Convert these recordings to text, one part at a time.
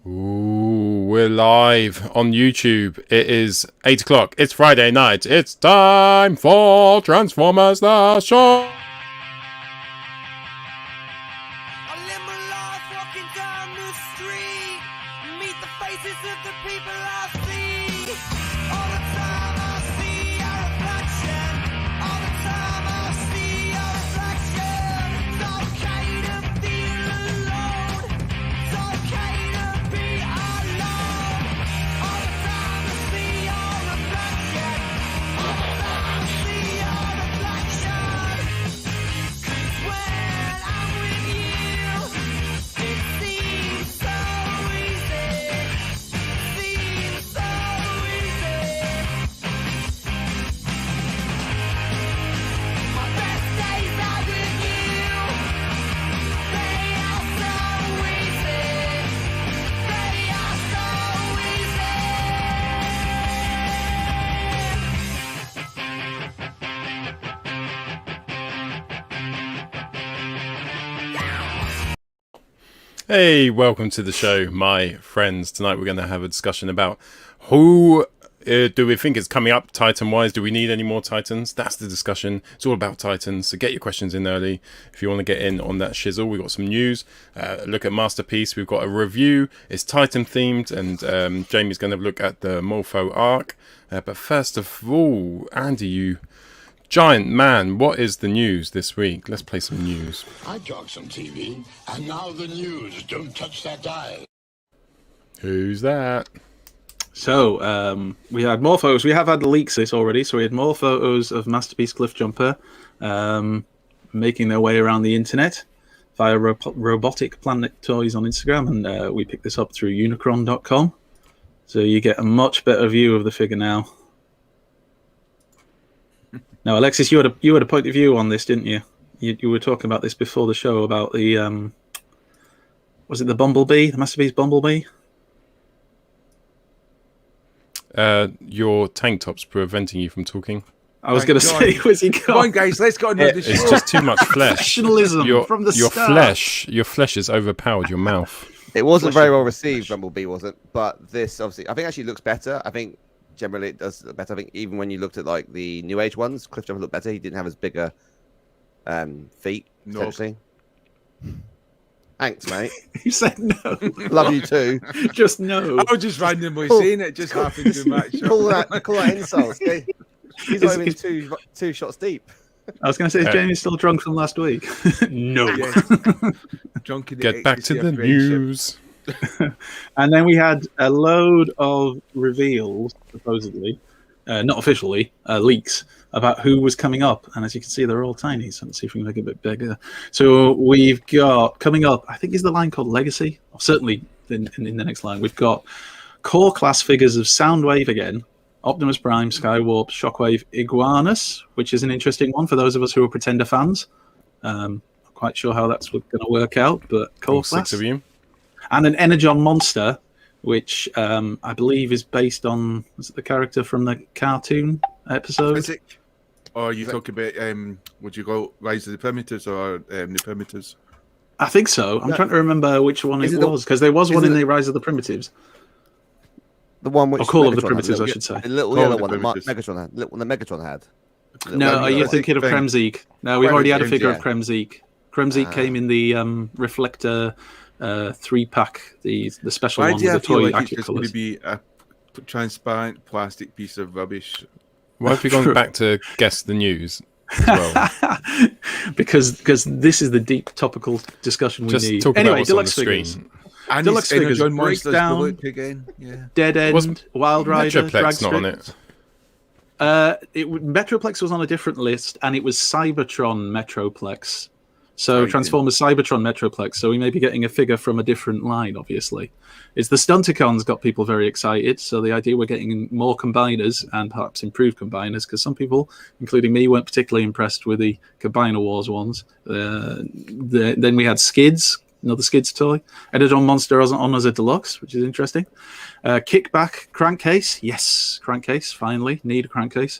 Ooh, we're live on YouTube. It is 8 o'clock. It's Friday night. It's time for Transformers the Show. I live my life walking down the street, meet the faces of the people I see. All the time I see a reflection. All the time I see a reflection. It's okay to feel alone. It's okay to be alone. All the time I see a reflection. All the time I see a reflection. 'Cause when I'm with you, it seems so easy. Seems so easy. My best days are with you. They are so easy. They are so easy. Hey, welcome to the show, my friends. Tonight we're going to have a discussion about who do we think is coming up Titan-wise. Do we need any more Titans? That's the discussion. It's all about Titans, so get your questions in early if you want to get in on that shizzle. We've got some news. Look at Masterpiece. We've got a review. It's Titan-themed, and Jamie's going to look at the Morpho arc. But first of all, Andy, you giant man, what is the news this week? Let's play some news. I talk some TV, and now the news. Don't touch that dial. Who's that? So, we had more photos. We have had leaks this already. So we had more photos of Masterpiece Cliffjumper making their way around the internet via Robotic Planet Toys on Instagram. And we picked this up through unicron.com. So you get a much better view of the figure now. Now, Alexis, you had a point of view on this, didn't you? You were talking about this before the show about the was it the Bumblebee, the Masterpiece Bumblebee? Your tank top's preventing you from talking. I was going to say, where's he gone? Come on, guys, let's go and do this. It's just too much flesh. Professionalism from the start. Your flesh has overpowered your mouth. It wasn't very well received, Bumblebee wasn't, but this obviously, I think actually looks better. I think generally it does look better. I think even when you looked at like the New Age ones, Cliffjumper looked better. He didn't have as bigger feet, essentially. Thanks, mate. You said no. Love you too. Just no. I was just randomly saying it, just happened to match up. Call that insults. Okay? He's not even two shots deep. I was going to say, is Jamie still drunk from last week? No. Yes. Drunk in the Get back to ecstasy the of friendship. news. And then we had a load of reveals, supposedly, not officially, leaks about who was coming up. And as you can see, they're all tiny. So let's see if we can make it a bit bigger. So we've got coming up, I think is the line called Legacy. Or certainly in the next line, we've got core class figures of Soundwave again, Optimus Prime, Skywarp, Shockwave, Iguanus, which is an interesting one for those of us who are Pretender fans. Not quite sure how that's going to work out, but core All class. 6 of you. And an Energon monster, which I believe is based on the character from the cartoon episode. Is it? Or are you talking about, would you go Rise of the Primitives or the Primitives? I think so. I'm trying to remember which one it was, because there was one in the Rise of the Primitives. The one which Call of the Megatron Primitives, had. I should say. The little Call yellow of the one that Primitives. Megatron had. Little one that Megatron had. No, are you thinking of thing. Kremzeek? No, we've already had a figure of yeah. Kremzeek. Kremzeek came in the Reflector 3-pack, the special Why one do you with the feel toy like it's accurate just going to colours. be a transparent plastic piece of rubbish? Why have you gone back to guess the news as well? because this is the deep topical discussion we Just need. talk about Anyway, what's on the deluxe screen. figures. And Deluxe figures, John Monsters breakdown. look again. Yeah. Dead End, Was Wild Rider, Metroplex not on Dragstrip. it? Metroplex was on a different list, and it was Cybertron Metroplex. So Right, Transformers Cybertron Metroplex. So we may be getting a figure from a different line, obviously. It's the Stunticons got people very excited. So the idea we're getting more combiners and perhaps improved combiners, because some people, including me, weren't particularly impressed with the Combiner Wars ones. Then we had Skids, another Skids toy. Energon Monster on as a deluxe, which is interesting. Kickback Crankcase. Yes, Crankcase, finally. Need a Crankcase.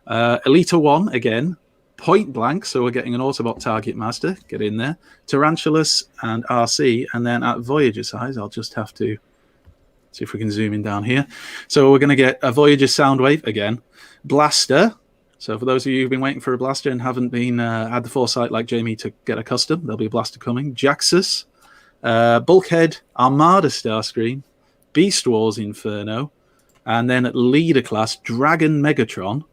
Elita 1, again. Point Blank, so we're getting an Autobot Target Master. Get in there. Tarantulas and RC. And then at Voyager size, I'll just have to See if we can zoom in down here. So we're going to get a Voyager Soundwave again. Blaster. So for those of you who've been waiting for a blaster and haven't been had the foresight like Jamie to get a custom, there'll be a blaster coming. Jaxus. Bulkhead Armada Starscream. Beast Wars Inferno. And then at leader class, Dragon Megatron.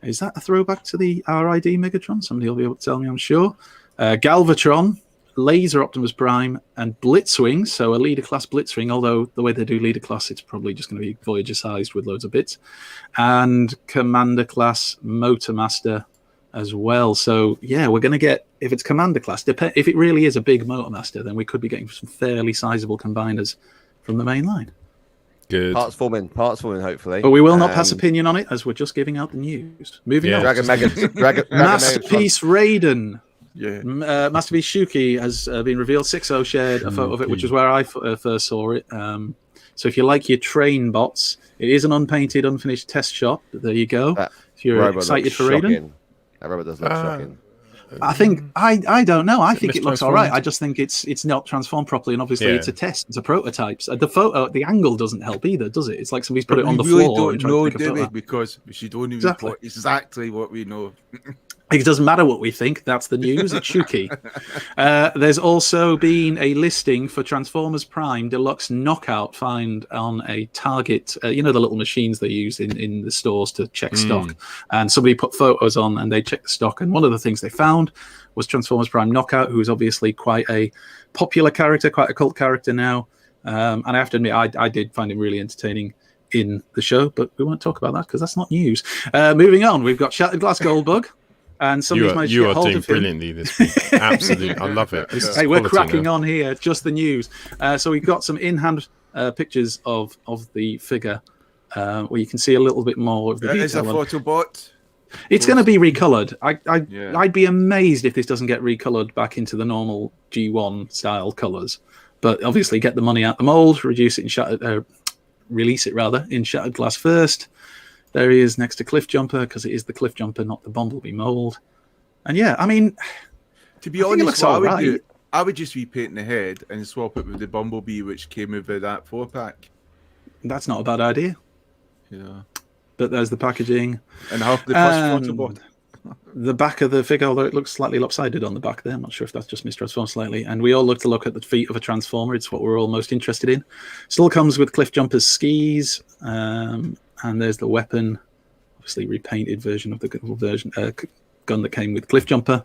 Is that a throwback to the RID Megatron? Somebody will be able to tell me, I'm sure. Galvatron, Laser Optimus Prime, and Blitzwing. So a leader class Blitzwing, although the way they do leader class, it's probably just going to be Voyager sized with loads of bits. And Commander class Motormaster as well. So yeah, we're going to get, if it's Commander class, if it really is a big Motormaster, then we could be getting some fairly sizable combiners from the main line. Good. Parts forming, hopefully. But we will not pass opinion on it, as we're just giving out the news. Moving on. Dragon Masterpiece Raiden. Yeah. Masterpiece Shouki has been revealed. 6.0 shared a photo of it, which is where I first saw it. So if you like your train bots, it is an unpainted, unfinished test shot. But there you go. If you're excited for Raiden. That robot does look shocking. I think I don't know. I think it looks all right. mistransformed? I just think it's not transformed properly, and obviously it's a test. It's a prototype. So the photo, the angle doesn't help either, does it? It's like somebody's put it on the floor. We really don't know, do we? Because she don't even Exactly. put exactly what we know. It doesn't matter what we think. That's the news. It's Shouki. There's also been a listing for Transformers Prime Deluxe Knockout find on a Target. You know the little machines they use in the stores to check stock. And somebody put photos on and they checked the stock. And one of the things they found was Transformers Prime Knockout, who is obviously quite a popular character, quite a cult character now. And I have to admit, I did find him really entertaining in the show, but we won't talk about that because that's not news. Moving on, we've got Shattered Glass Goldbug. And somebody's managed to you get are hold doing of him. brilliantly this week. Absolutely. I love it. This is Hey, we're quality cracking now. on here. Just the news. So we've got some in-hand pictures of the figure where you can see a little bit more of the It is a detail. photo bot. It's going to be recolored. Yeah. I'd be amazed if this doesn't get recolored back into the normal G1 style colors. But obviously, get the money out the mold, reduce it in shattered, release it rather in Shattered Glass first. There he is next to Cliff Jumper because it is the Cliff Jumper, not the Bumblebee mold. And yeah, I mean, To be I think it honest, looks what I all would right. do, I would just repaint the head and swap it with the Bumblebee, which came with that 4-pack. that's not a bad idea. Yeah. But there's the packaging. And half the first photo And bot. the back of the figure, although it looks slightly lopsided on the back there. I'm not sure if that's just mistransformed slightly. And we all look at the feet of a Transformer. It's what we're all most interested in. Still comes with Cliff Jumper's skis. And there's the weapon. Obviously repainted version of the gun that came with Cliff Jumper.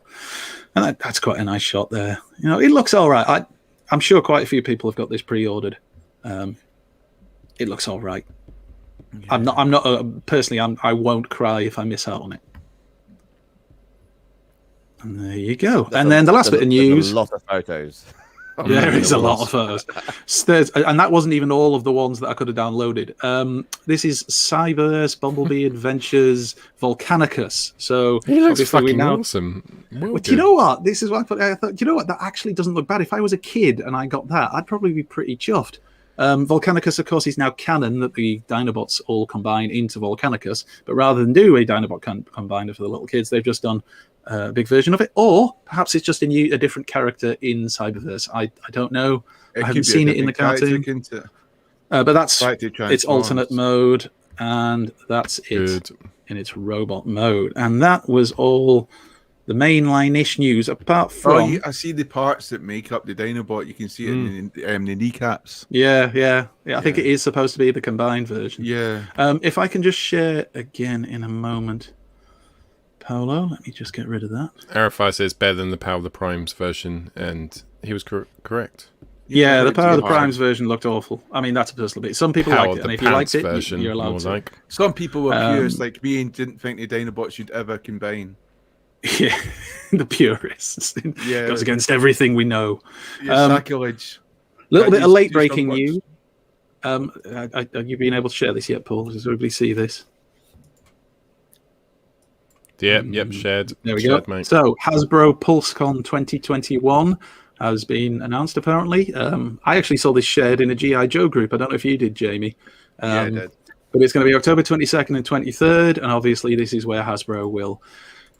And that's quite a nice shot there. You know, it looks all right. I'm sure quite a few people have got this pre-ordered. It looks all right. Yeah. I'm not personally. I won't cry if I miss out on it. And there you go. And then the last bit of news. A lot of photos. Yeah, there is a lot of photos. And that wasn't even all of the ones that I could have downloaded. This is Cyberverse, Bumblebee Adventures, Volcanicus. So He looks obviously fucking awesome. Well, But do you know what? This is what I thought. Do you know what? That actually doesn't look bad. If I was a kid and I got that, I'd probably be pretty chuffed. Volcanicus, of course, is now canon that the Dinobots all combine into Volcanicus. But rather than do a Dinobot combiner for the little kids, they've just done a big version of it. Or perhaps it's just a different character in Cyberverse. I don't know. I haven't seen it in the cartoon. But that's its alternate mode. And that's it in its robot mode. And that was all the mainline-ish news, apart from... I see the parts that make up the Dinobot. You can see it in the kneecaps. Yeah. I think it is supposed to be the combined version. Yeah. If I can just share again in a moment. Polo, let me just get rid of that. Arify says better than the Power of the Primes version, and he was correct. Yeah, the Power of the Primes version looked awful. I mean, that's a personal bit. Some people liked it, and if you liked it, version, you're allowed to. Like. Some people were purists like me and didn't think the Dinobots should ever combine. Yeah, the purists. Yeah, goes against everything we know. Yeah, sacrilege. A little bit of late breaking news. Are you been able to share this yet, Paul? Does everybody see this? Yep, shared. There we go. Mate. So, Hasbro PulseCon 2021 has been announced, apparently. I actually saw this shared in a G.I. Joe group. I don't know if you did, Jamie. Yeah, I did. But it's going to be October 22nd and 23rd, and obviously this is where Hasbro will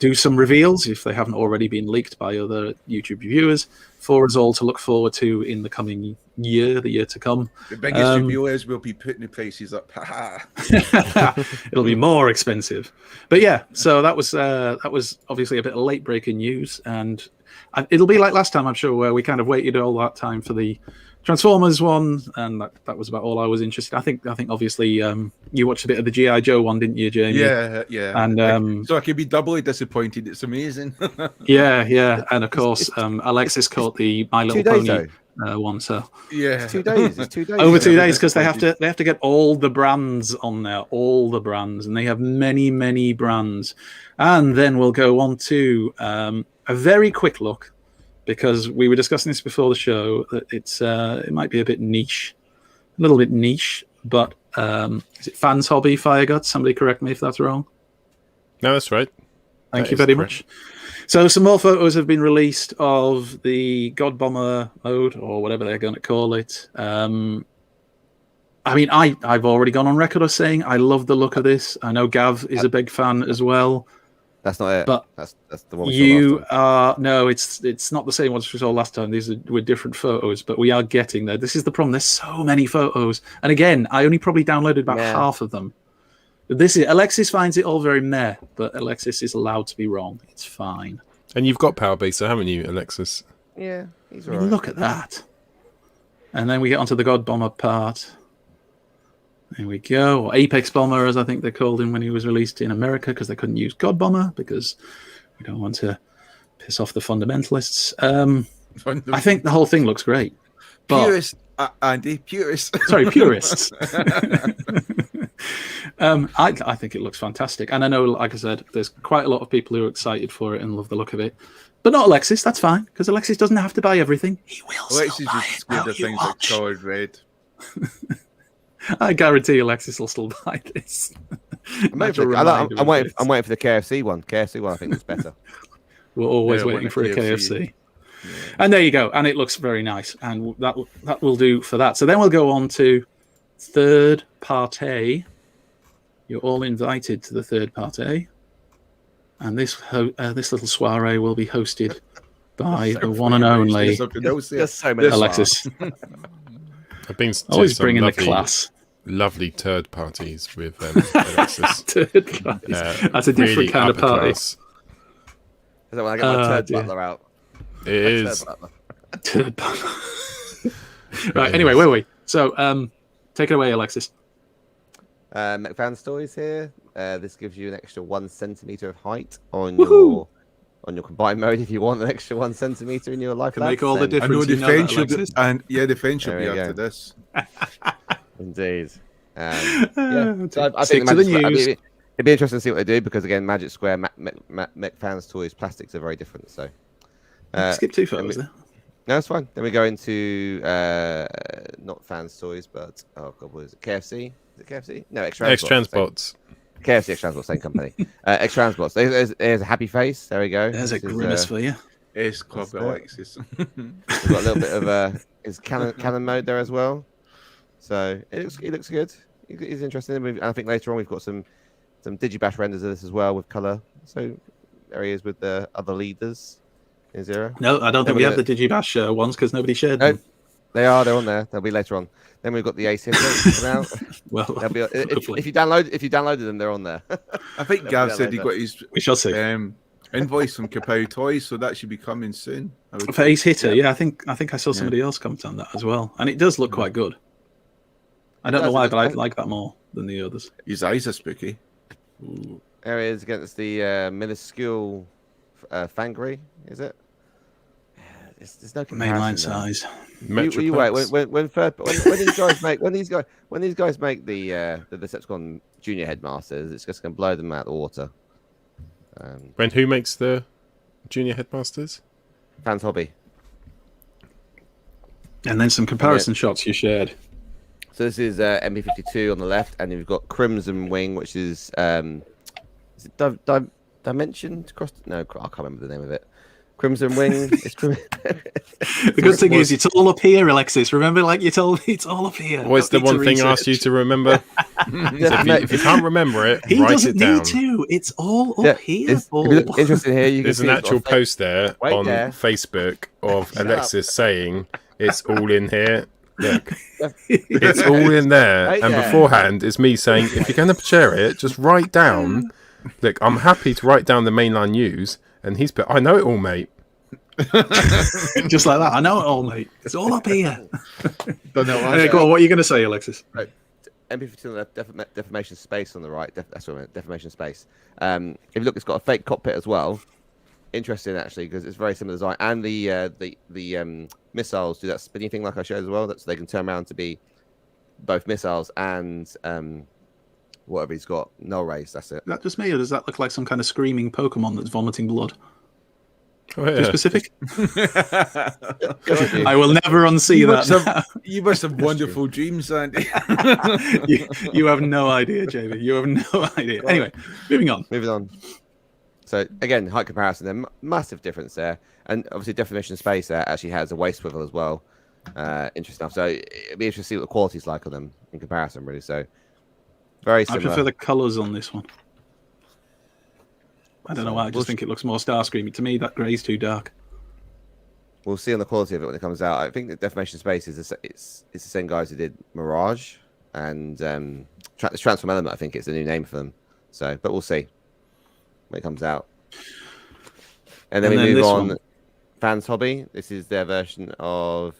do some reveals if they haven't already been leaked by other YouTube reviewers for us all to look forward to in the coming year, the year to come. The biggest reveal is we'll be putting the prices up. It'll be more expensive, but yeah. So that was obviously a bit of late breaking news, and it'll be like last time, I'm sure, where we kind of waited all that time for the Transformers one, and that was about all I was interested. I think obviously you watched a bit of the G.I. Joe one, didn't you, Jamie? Yeah. And so I could be doubly disappointed. It's amazing. yeah, and of course Alexis caught the My Little Pony one. So yeah, It's 2 days. It's 2 days. over 2 days because they have to get all the brands on there, all the brands, and they have many brands. And then we'll go on to a very quick look, because we were discussing this before the show, that it might be a bit niche, a little bit niche, but is it Fans Hobby Fireguts? Somebody correct me if that's wrong. No, that's right. Thank you very much. So some more photos have been released of the God Bomber mode, or whatever they're going to call it. I mean, I've already gone on record of saying I love the look of this. I know Gav is a big fan as well. That's not it. But that's the one we saw last time. No, it's not the same ones we saw last time. These were different photos, but we are getting there. This is the problem. There's so many photos, and again, I only probably downloaded about half of them. Alexis finds it all very meh, but Alexis is allowed to be wrong. It's fine. And you've got Power Baser, haven't you, Alexis? Yeah, he's I mean, alright. look at that. And then we get onto the God Bomber part. There we go. Or Apex Bomber, as I think they called him when he was released in America, because they couldn't use God Bomber because we don't want to piss off the fundamentalists. I think the whole thing looks great. But, Purist, Andy, purist. sorry, purists. I think it looks fantastic. And I know, like I said, there's quite a lot of people who are excited for it and love the look of it. But not Alexis, that's fine, because Alexis doesn't have to buy everything. He will Alexis still buy just it. scared Will of you things like watch? colored red. I guarantee Alexis will still buy this. I'm waiting for the KFC one. KFC one, I think, looks better. We're always Yeah, waiting want for a a KFC. And there you go. And it looks very nice. And that will do for that. So then we'll go on to third party. You're all invited to the third party. And this little soiree will be hosted by the one and only There's so many Alexis. I've been to Always some bringing the lovely, class. lovely turd parties with Alexis. Third parties. That's a different Really kind of upper party. class. Is that when I get my turd dear. butler out? It is. Turd butler. Right, anyway, where were we? So, take it away, Alexis. Fanstoys here. This gives you an extra 1 centimeter of height on Woohoo! your combined mode. If you want an extra 1 centimeter in your life, Can make all the I difference. know the You know that, French should, Alexis? and yeah, the French should There be we go. after this. Indeed. So I Stick think to the Magic Square, news. it'd be interesting to see what they do, because again, Magic Square, Fanstoys plastics are very different. So Skip 2 photos there. no, it's fine. Then we go into not Fanstoys, but oh god, what is it? KFC? Is it KFC? No, X-Transbots. KFC, X-Transbots, same company. X-Transbots. There's a happy face. There we go. There's a This is, grimace for you. It's Club That's it. Alexis. We've got a little bit of his cannon mode there as well. So it looks good. It's interesting. And I think later on we've got some digibash renders of this as well with color. So there he is with the other leaders in Zero. No, I don't think we Then have the Digibash ones because nobody shared No, them. they're on there. They'll be later on. Then we've got the AC out. Well, They'll be, hopefully. if you downloaded them, they're on there. I think They'll Gav be said he later. got his we shall see. invoice from Kapow Toys, so that should be coming soon. I would For Ace Hitter, yeah, I think I saw somebody else comment on that as well, and it does look quite good. I don't know does, why, it but I does. like that more than the others. His eyes are spooky. There he is against the minuscule Fangry, is it? There's no comparison. Mainline there. size. You wait when these guys make the Decepticon Junior Headmasters, it's just going to blow them out of the water. When who makes the junior headmasters? Fans Hobby. And then some comparison shots you shared. So this is MP52 on the left, and you've got Crimson Wing, which is it Dimension? No, I can't remember the name of it. Crimson Wing. It's The good thing is it's all up here, Alexis. Remember, like you told me, it's all up here. What's the one thing I asked you to remember? If you can't remember it, He write doesn't it down. need to. It's all up here. If you look interesting here, you can There's see an it's got actual a fake- post there Wait on there. Facebook of Shut Alexis saying it's all in here. Look, it's all in there. Right And there. beforehand, it's me saying, if you're going to share it, just write down. Look, I'm happy to write down the mainline news. And he's put, I know it all, mate. Just like that. I know it all, mate. It's all up here. Don't know. Anyway, go on. What are you going to say, Alexis? MP defamation space on the right. That's what I meant, defamation space. If you look, it's got a fake cockpit as well. Interesting, actually, because it's very similar design. And the missiles do that spinny thing like I showed as well. That's so they can turn around to be both missiles and whatever he's got. Null rays. That's it. Is that just me, or does that look like some kind of screaming Pokemon that's vomiting blood? Oh, Too yeah. specific? I will never unsee that. You must have wonderful dreams, Andy. you have no idea, JB. You have no idea. Anyway, moving on. Moving on. So again, height comparison. There massive difference there, and obviously defamation space there actually has a waist swivel as well. Interesting enough. So it'd be interesting to see what the quality's like on them in comparison, really. So very I similar. prefer the colours on this one. I don't know why. I just think it looks more Starscreamy. To me, that grey's too dark. We'll see on the quality of it when it comes out. I think that defamation space is it's the same guys who did Mirage and Transform Element. I think it's a new name for them. So, but we'll see when it comes out. And then we move this on. one. Fans Hobby. This is their version of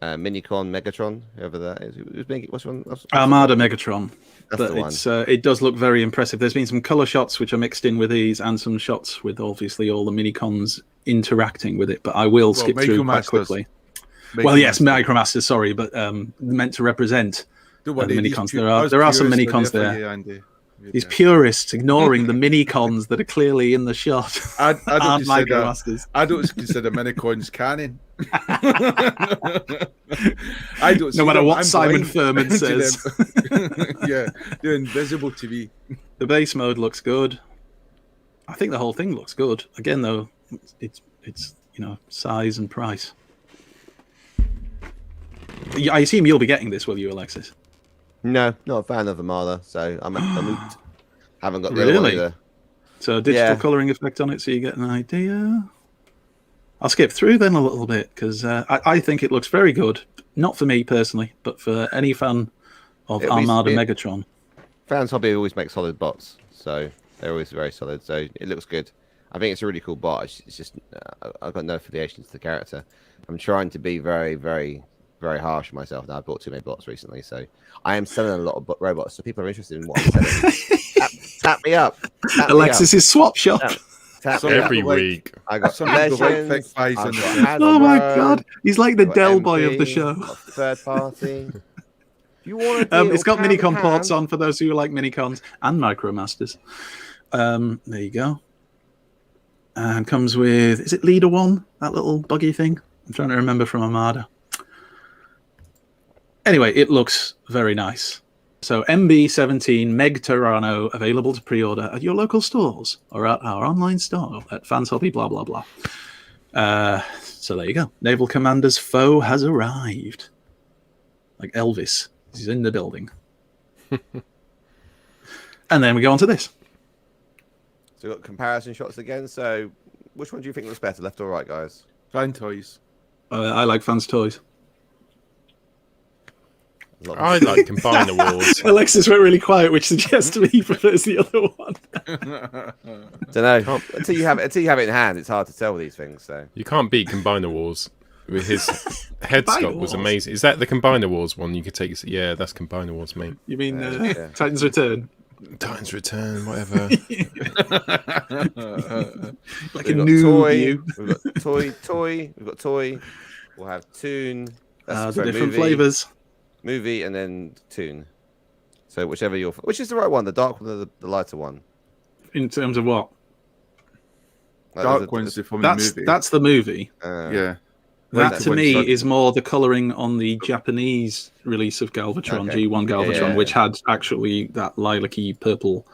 Minicon Megatron, whoever that is. Who's making what's one? Armada Megatron. That's But the one. it does look very impressive. There's been some colour shots which are mixed in with these, and some shots with obviously all the Minicons interacting with it. But I will skip through quite Micromasters. quickly. Well, yes, Micromasters. Sorry, but meant to represent the Minicons. There are some Minicons there. These purists ignoring the Minicons that are clearly in the shot I don't aren't consider, Micromasters. I don't consider Minicons canon. I don't. No see matter them. what I'm Simon blind Furman to says. them. Yeah, they're invisible to me. The base mode looks good. I think the whole thing looks good. Again, though, it's size and price. I assume you'll be getting this, will you, Alexis? No, not a fan of Armada, so I'm haven't got the other one Really? either. So digital Yeah. colouring effect on it, so you get an idea. I'll skip through then a little bit because I think it looks very good. Not for me personally, but for any fan of It'll be- Armada it- Megatron. Fans Hobby always make solid bots, so they're always very solid. So it looks good. I think it's a really cool bot. It's just I've got no affiliation to the character. I'm trying to be very, very, very harsh on myself. Now I've bought too many bots recently, so I am selling a lot of robots. So people are interested in what I'm selling. tap me up. Tap me Alexis's swap shop. up. Tap me Every up. week. I got Some people like Legends. fake buys I've in got the- Oh my Hasbro, god, he's like the I've got Del Boy of the MP, show. I've got third party. If you want It's got Minicon ports on for those who like Minicons and Micromasters. There you go. And comes with, is it Leader 1? That little buggy thing? I'm trying to remember from Armada. Anyway, it looks very nice. So MB17 Meg Terrano available to pre-order at your local stores or at our online store at Fans Hobby, blah, blah, blah. So there you go. Naval Commander's foe has arrived. Like Elvis. He's in the building. And then we go on to this. So we've got comparison shots again. So which one do you think looks better, left or right, guys? Fan toys. I like Fans Toys. I like Combiner Wars. Alexis went really quiet, which suggests to me he prefers the other one. Don't know. Until you have it in hand, it's hard to tell with these things. So You can't beat Combiner Wars. With his head Combiner sculpt was Wars? amazing. Is that the Combiner Wars one? You could take. Yeah, that's Combiner Wars, mate. You mean yeah. Titan's Return? Titan's Return, whatever. Like we've a got new toy. view. We've got toy. We've got toy. We'll have Toon. The sorry, different movie, flavours. Movie and then Toon. So whichever which is the right one? The dark one or the lighter one? In terms of what? Like, Dark there's a- one's from the movie. That's the movie. Yeah. That Lighter to one's me dark. is more the colouring on the Japanese release of Galvatron, Okay. G1 Galvatron, Yeah. which had actually that lilac-y purple,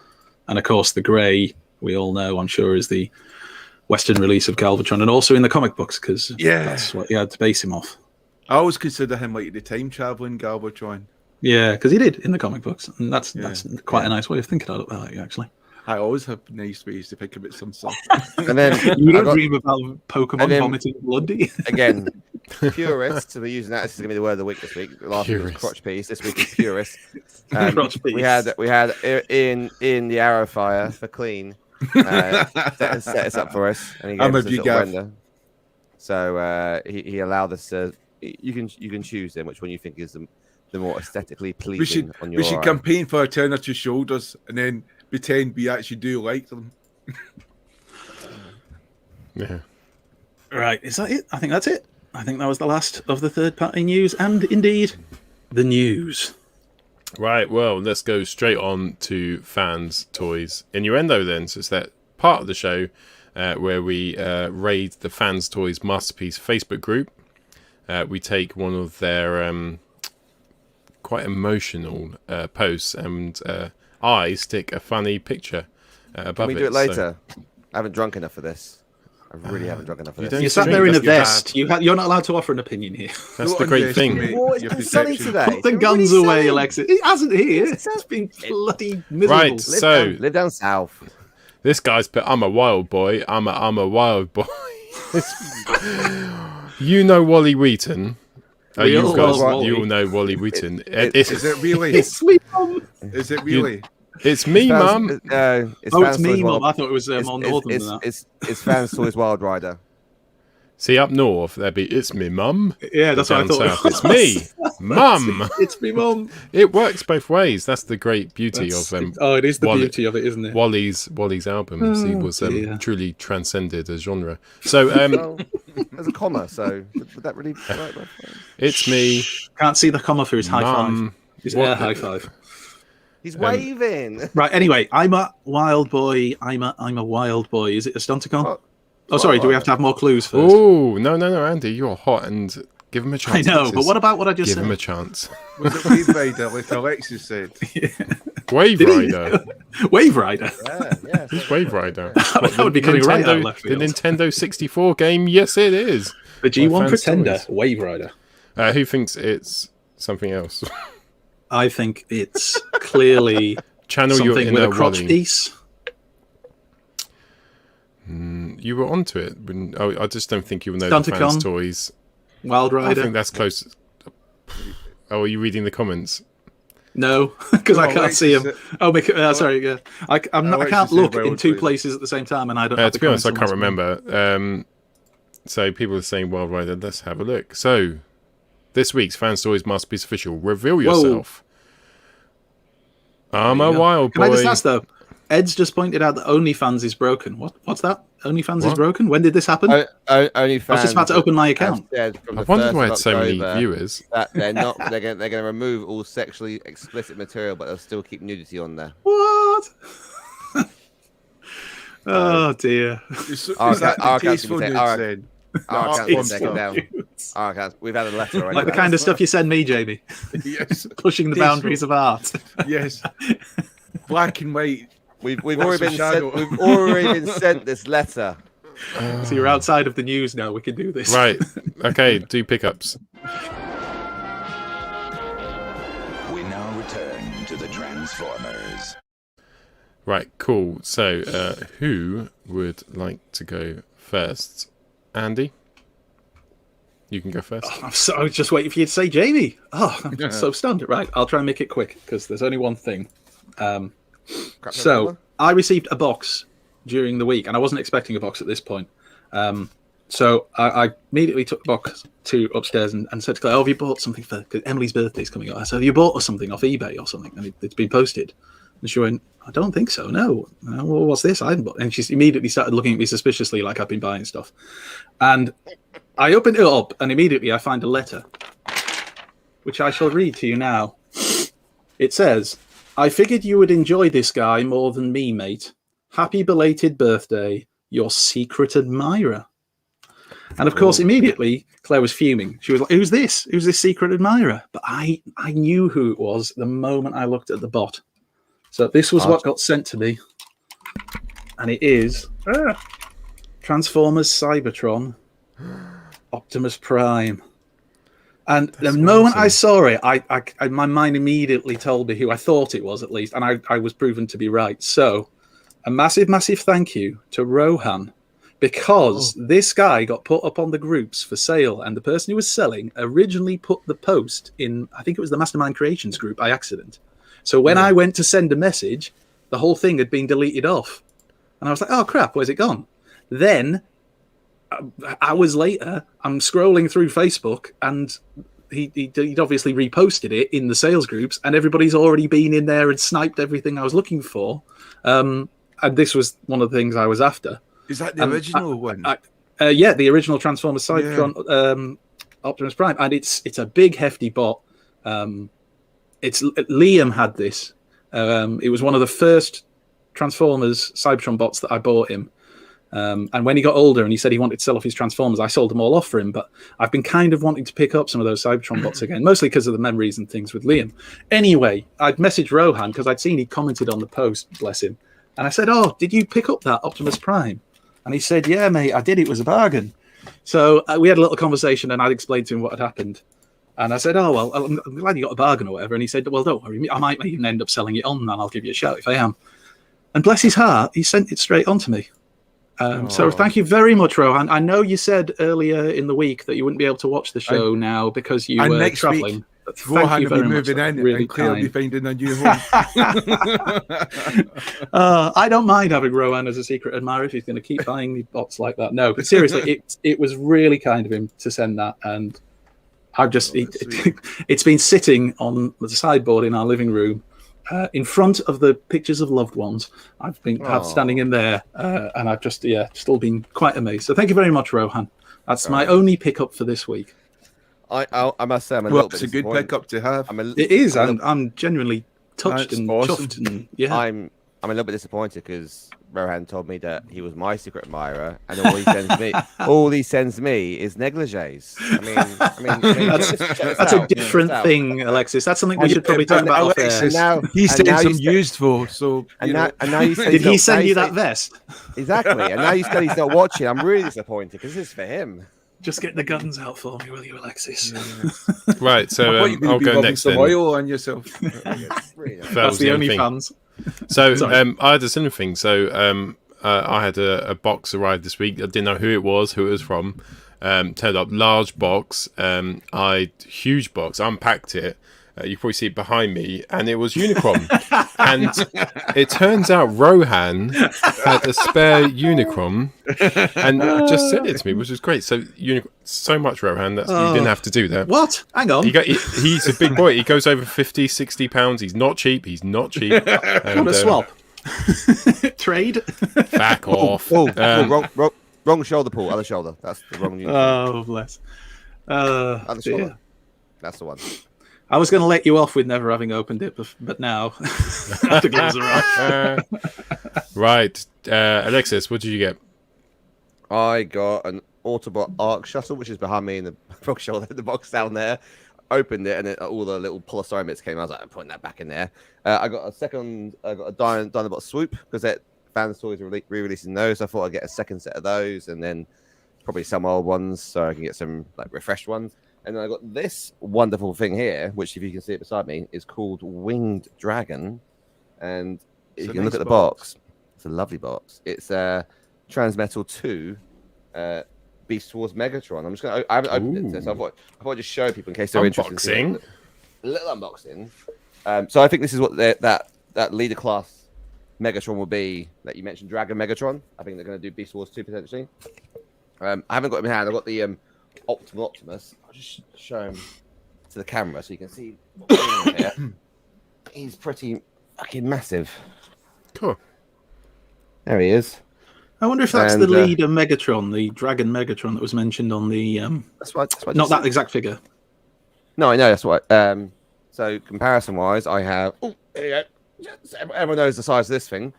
and of course the grey. We all know, I'm sure, is the Western release of Galvatron, and also in the comic books because Yeah. that's what you had to base him off. I always consider him like the time traveling Galvatron. Yeah, because he did in the comic books, and that's Yeah. quite a nice way of thinking about it, actually. I always have nice ways to think about some stuff. And then You I don't got- dream about Pokemon and then- vomiting blood, do you? again, purists. So we're using that. This is gonna be the word of the week this week. Last week was Purist. crotch piece. This week is purist. Crotch piece. We had in the arrow fire for clean. Set us up for us, and he I'm gave us a a big little gaff. render. So he allowed us to. You can choose then which one you think is the more aesthetically pleasing on your. We should campaign for alternative shoulders and then pretend we actually do like them. Yeah. Right, is that it? I think that's it. I think that was the last of the third-party news, and indeed, the news. Right, well, let's go straight on to Fanstoys Innuendo then. So it's that part of the show where we raid the Fanstoys Masterpiece Facebook group. We take one of their quite emotional posts and I stick a funny picture above Can we do it so- later? I haven't drunk enough for this. I really haven't drunk enough for you this. don't You sat drink, there in a that's your vest. You're not allowed to offer an opinion here. That's Don't the great thing. underestimate Oh, it's your been sunny perception. today. Put the It's been guns really away, sunny. Alexis. It hasn't here. It's been bloody miserable. Right. Live So- live down south. This guy's put, I'm a wild boy. I'm a wild boy. You know Wally Wheaton. Oh, We you all guys, love Wally. you all know Wally Wheaton. Is it really? It's sweet, Mum. Is it really? It's me, Mum. It's Oh, it's Fanstoys me, Wild- Mum. I thought it was more northern it's, than that. it's Fanstoys Wild Rider. See, up north, there'd be, it's me, Mum. Yeah, that's what I Down thought. south, it's me, Mum. It's me, Mum. It works both ways. That's the great beauty of it is the Wally- beauty of it, isn't it? Wally's albums. He Oh, was dear. truly transcended a genre. So Well, there's a comma, so would that really? it's me, Can't see the comma for his high five. Mum. His What air the- high five. He's waving. Right. Anyway, I'm a wild boy. I'm a wild boy. Is it a Stunticon? Oh, sorry. Do we have to have more clues first? Oh, no, Andy, you're hot, and give him a chance. I know, Alexis. but what about what I just Give said? him a chance. Was it Wave Rider, like Alexis said? Wave Did he? Rider. Wave Rider. Yeah. Who's Wave Rider? That would be coming right out of left The field. Nintendo 64 game. Yes, it is. The G1 Fanstoys. Pretender. Wave Rider. Who thinks it's something else? I think it's clearly Channel your something with inner a crotch Wally. piece. You were onto it. I just don't think you will know the Stunticon. fans' toys. Wild I Rider. think that's close. Oh, are you reading the comments? No, because I Oh, can't see him. Alexis, Oh, sorry. Yeah, I'm not. I Alexis can't said look in Wild two Rider. places at the same time, and I don't. have To the be honest, I comments can't on my screen. remember. So people are saying Wild Rider. Let's have a look. So this week's Fan Stories Masterpiece Official. Reveal yourself. I'm a Yeah. wild boy. Can I just ask though? Ed's just pointed out that OnlyFans is broken. What's that? OnlyFans is What? broken. When did this happen? Only I was just about to open my account. I wondered why I had so many viewers. That they're not. They're going to remove all sexually explicit material, but they'll still keep nudity on there. What? Oh dear. Is Our that account- the tasteful our nudes account- then? Our That's account's awesome. taken down. Our account. We've had a letter already. Like the kind of stuff you send me, Jamie, Yes, pushing the boundaries of art. yes. Black and white. We've That's already a been shadow. sent. We've already been sent this letter. So you're outside of the news now. We can do this. Right. Okay. Do pickups. We now return to the Transformers. Right. Cool. So who would like to go first? Andy. You can go first. I was just waiting for you to say Jamie. Oh, I'm so stunned. Right, I'll try and make it quick because there's only one thing. So I received a box during the week, and I wasn't expecting a box at this point. So I immediately took the box to upstairs and said to Claire, "Oh, have you bought something for? Because Emily's birthday's coming up." I said, "Have you bought us something off eBay or something?" And it's been posted. And she went, "I don't think so. No. Well, what's this? I haven't bought." And she immediately started looking at me suspiciously, like I've been buying stuff. And I opened it up, and immediately I find a letter, which I shall read to you now. It says, "I figured you would enjoy this guy more than me, mate. Happy belated birthday, your secret admirer." And of course, immediately, Claire was fuming. She was like, "Who's this? Who's this secret admirer?" But I knew who it was the moment I looked at the bot. So this was what got sent to me. And it is Transformers Cybertron, Optimus Prime. And the moment I saw it, I my mind immediately told me who I thought it was, at least, and I was proven to be right. So, a massive, massive thank you to Rohan, because this guy got put up on the groups for sale, and the person who was selling originally put the post in, I think it was the Mastermind Creations group by accident. So when I went to send a message, the whole thing had been deleted off. And I was like, oh, crap, where's it gone? Then hours later, I'm scrolling through Facebook, and he'd obviously reposted it in the sales groups, and everybody's already been in there and sniped everything I was looking for. And this was one of the things I was after. Is that the original one? Yeah, the original Transformers Cybertron Optimus Prime, and it's a big hefty bot. Liam had this. It was one of the first Transformers Cybertron bots that I bought him. And when he got older and he said he wanted to sell off his Transformers, I sold them all off for him. But I've been kind of wanting to pick up some of those Cybertron bots again, mostly because of the memories and things with Liam. Anyway, I'd messaged Rohan because I'd seen he commented on the post, bless him. And I said, oh, did you pick up that Optimus Prime? And he said, yeah, mate, I did. It was a bargain. So we had a little conversation, and I'd explained to him what had happened. And I said, oh, well, I'm glad you got a bargain or whatever. And he said, well, don't worry. I might even end up selling it on, and I'll give you a shout if I am. And bless his heart, he sent it straight on to me. So thank you very much, Rohan. I know you said earlier in the week that you wouldn't be able to watch the show now because you were traveling. Rohan will be moving in, really, and Claire will be finding a new home. I don't mind having Rohan as a secret admirer if he's going to keep buying me bots like that. No, but seriously, it was really kind of him to send that, and I've just it's been sitting on the sideboard in our living room. In front of the pictures of loved ones, I've been standing in there, and I've just still been quite amazed. So thank you very much, Rohan. That's my only pickup for this week. I must say, I'm a little bit it's a good pickup to have. It is. I'm genuinely touched and awesome. chuffed, and yeah. I'm a little bit disappointed because Rohan told me that he was my secret admirer, and all he sends me is negligees. I mean, that's a different thing, Alexis. That's something we should probably talk about off air. Now he's saying some used for. So now you say did he send you that vest? Exactly. And now you said he's not watching. I'm really disappointed because this is for him. Just get the guns out for me, will you, Alexis? Yeah. Right, so I'll go next some then. Oil on yourself. That's the only fans. So I had a similar thing. So I had a box arrive this week. I didn't know who it was from. Turned up, large box. Huge box. Unpacked it. You can probably see it behind me, and it was Unicron. And it turns out Rohan had a spare Unicron and just sent it to me, which was great. So so much Rohan that you didn't have to do that. What? Hang on. He's a big boy. He goes over 50, 60 pounds. He's not cheap. Want a swap? Trade? Back off. Wrong shoulder pull. Other shoulder. That's the wrong Unicron. Oh, bless. Other shoulder. That's the one. I was going to let you off with never having opened it, but now I have to give us a rush. Right. Alexis, what did you get? I got an Autobot Arc Shuttle, which is behind me in the box down there. Opened it, and all the little polystyrene bits came. I was like, I'm putting that back in there. I got a Dinobot Swoop, because Fanstoys are re-releasing those. I thought I'd get a second set of those, and then probably some old ones, so I can get some refreshed ones. And then I got this wonderful thing here, which, if you can see it beside me, is called Winged Dragon. And if you can look at the box, it's a lovely box. It's Transmetal 2 Beast Wars Megatron. I'm just going to... I haven't opened it, so I thought I'd just show people in case they're interested. A little unboxing. So I think this is what that leader class Megatron will be, that you mentioned, Dragon Megatron. I think they're going to do Beast Wars 2, potentially. I haven't got him in hand. I've got the... Optimus. I'll just show him to the camera so you can see what's here. He's pretty fucking massive. Cool. There he is. I wonder if that's the leader Megatron, the Dragon Megatron that was mentioned on the. That's what not that exact figure. No, I know that's what. So comparison-wise, I have. Oh, there you go. Everyone knows the size of this thing.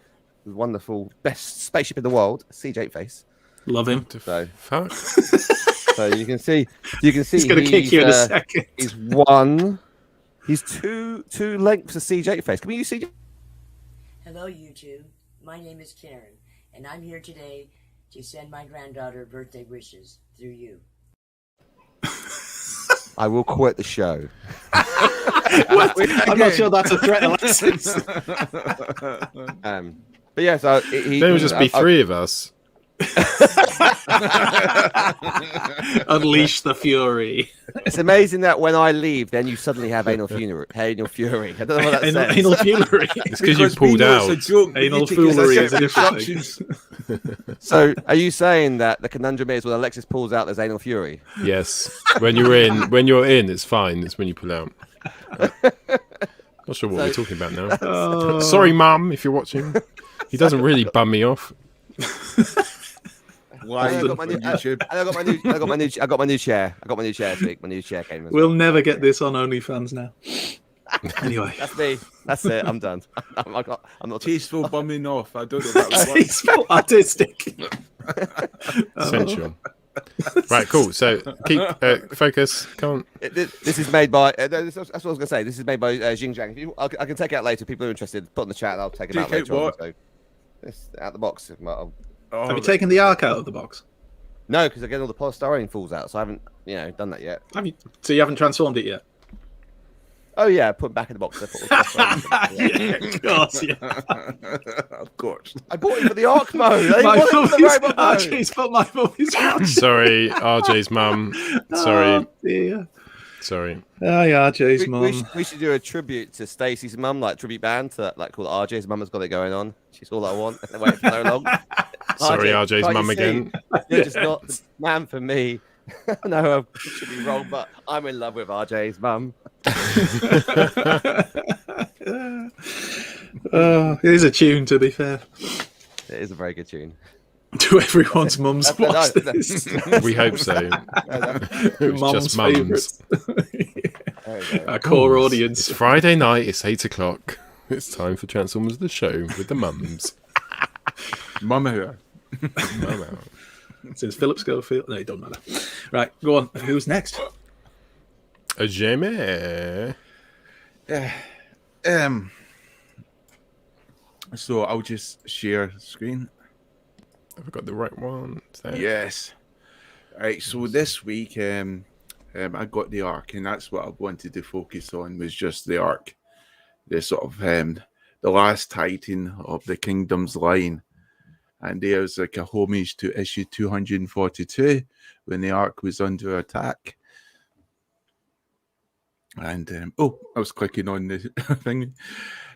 The wonderful, best spaceship in the world, CJ face. Love him. So fuck. So you can see he's going to kick you in a second. He's two lengths of CJ face. Can we use CJ? Hello, YouTube. My name is Karen, and I'm here today to send my granddaughter birthday wishes through you. I will quit the show. I'm not sure that's a threat, Alexis. But yeah, so he There will just be three of us. Unleash the fury. It's amazing that when I leave, then you suddenly have anal fury. I don't know what that says. Anal fury. It's because you pulled out. Anal foolery is a different thing. So, are you saying that the conundrum is when Alexis pulls out, there's anal fury? Yes. When you're in, it's fine. It's when you pull out. Not sure what we're talking about now. Sorry, Mum, if you're watching. He doesn't really bum me off. Why? I got my new chair. I got my new chair this week. My new chair came. We'll never get this on OnlyFans now. Anyway, that's me. That's it. I'm done. I'm not Tasteful bumming off. I don't know if that was tasteful, artistic, sensual. Right, cool. So keep focus. Come on. This is made by. That's what I was gonna say. This is made by Xinjiang. I can take it out later. People are interested. Put in the chat. And I'll take it out later. On, so it's out the box. Have you taken the arc out of the box? No, because again, all the polystyrene falls out. So I haven't, done that yet. Have you? So you haven't transformed it yet? Oh yeah, put it back in the box. Yeah, of course, yeah. Of course. I bought it for the arc mode. RJ's put my mummy's mouth. Sorry, RJ's mum. Sorry. Oh, dear. Sorry. Hi, RJ's mum. We should do a tribute to Stacey's mum, like tribute band to that, like called RJ's mum has got it going on. She's all I want. And waiting for so long. Sorry, RJ's mum again. You're just not the man for me. No, I should be wrong, but I'm in love with RJ's mum. It is a tune, to be fair. It is a very good tune. Do everyone's mums watch this? We hope so. It's just mums. Our core audience. It's Friday night. It's 8:00. It's time for Transformers the show with the mums. Mama here. Mama. Since Philip Schofield. No, it doesn't matter. Right, go on. Who's next? Jamie. So I'll just share screen. Have I got the right one? Yes. Right. So this week, I got the arc, and that's what I wanted to focus on was just the arc, the sort of the last Titan of the Kingdoms line. And there's like a homage to issue 242 when the arc was under attack. And I was clicking on the thing.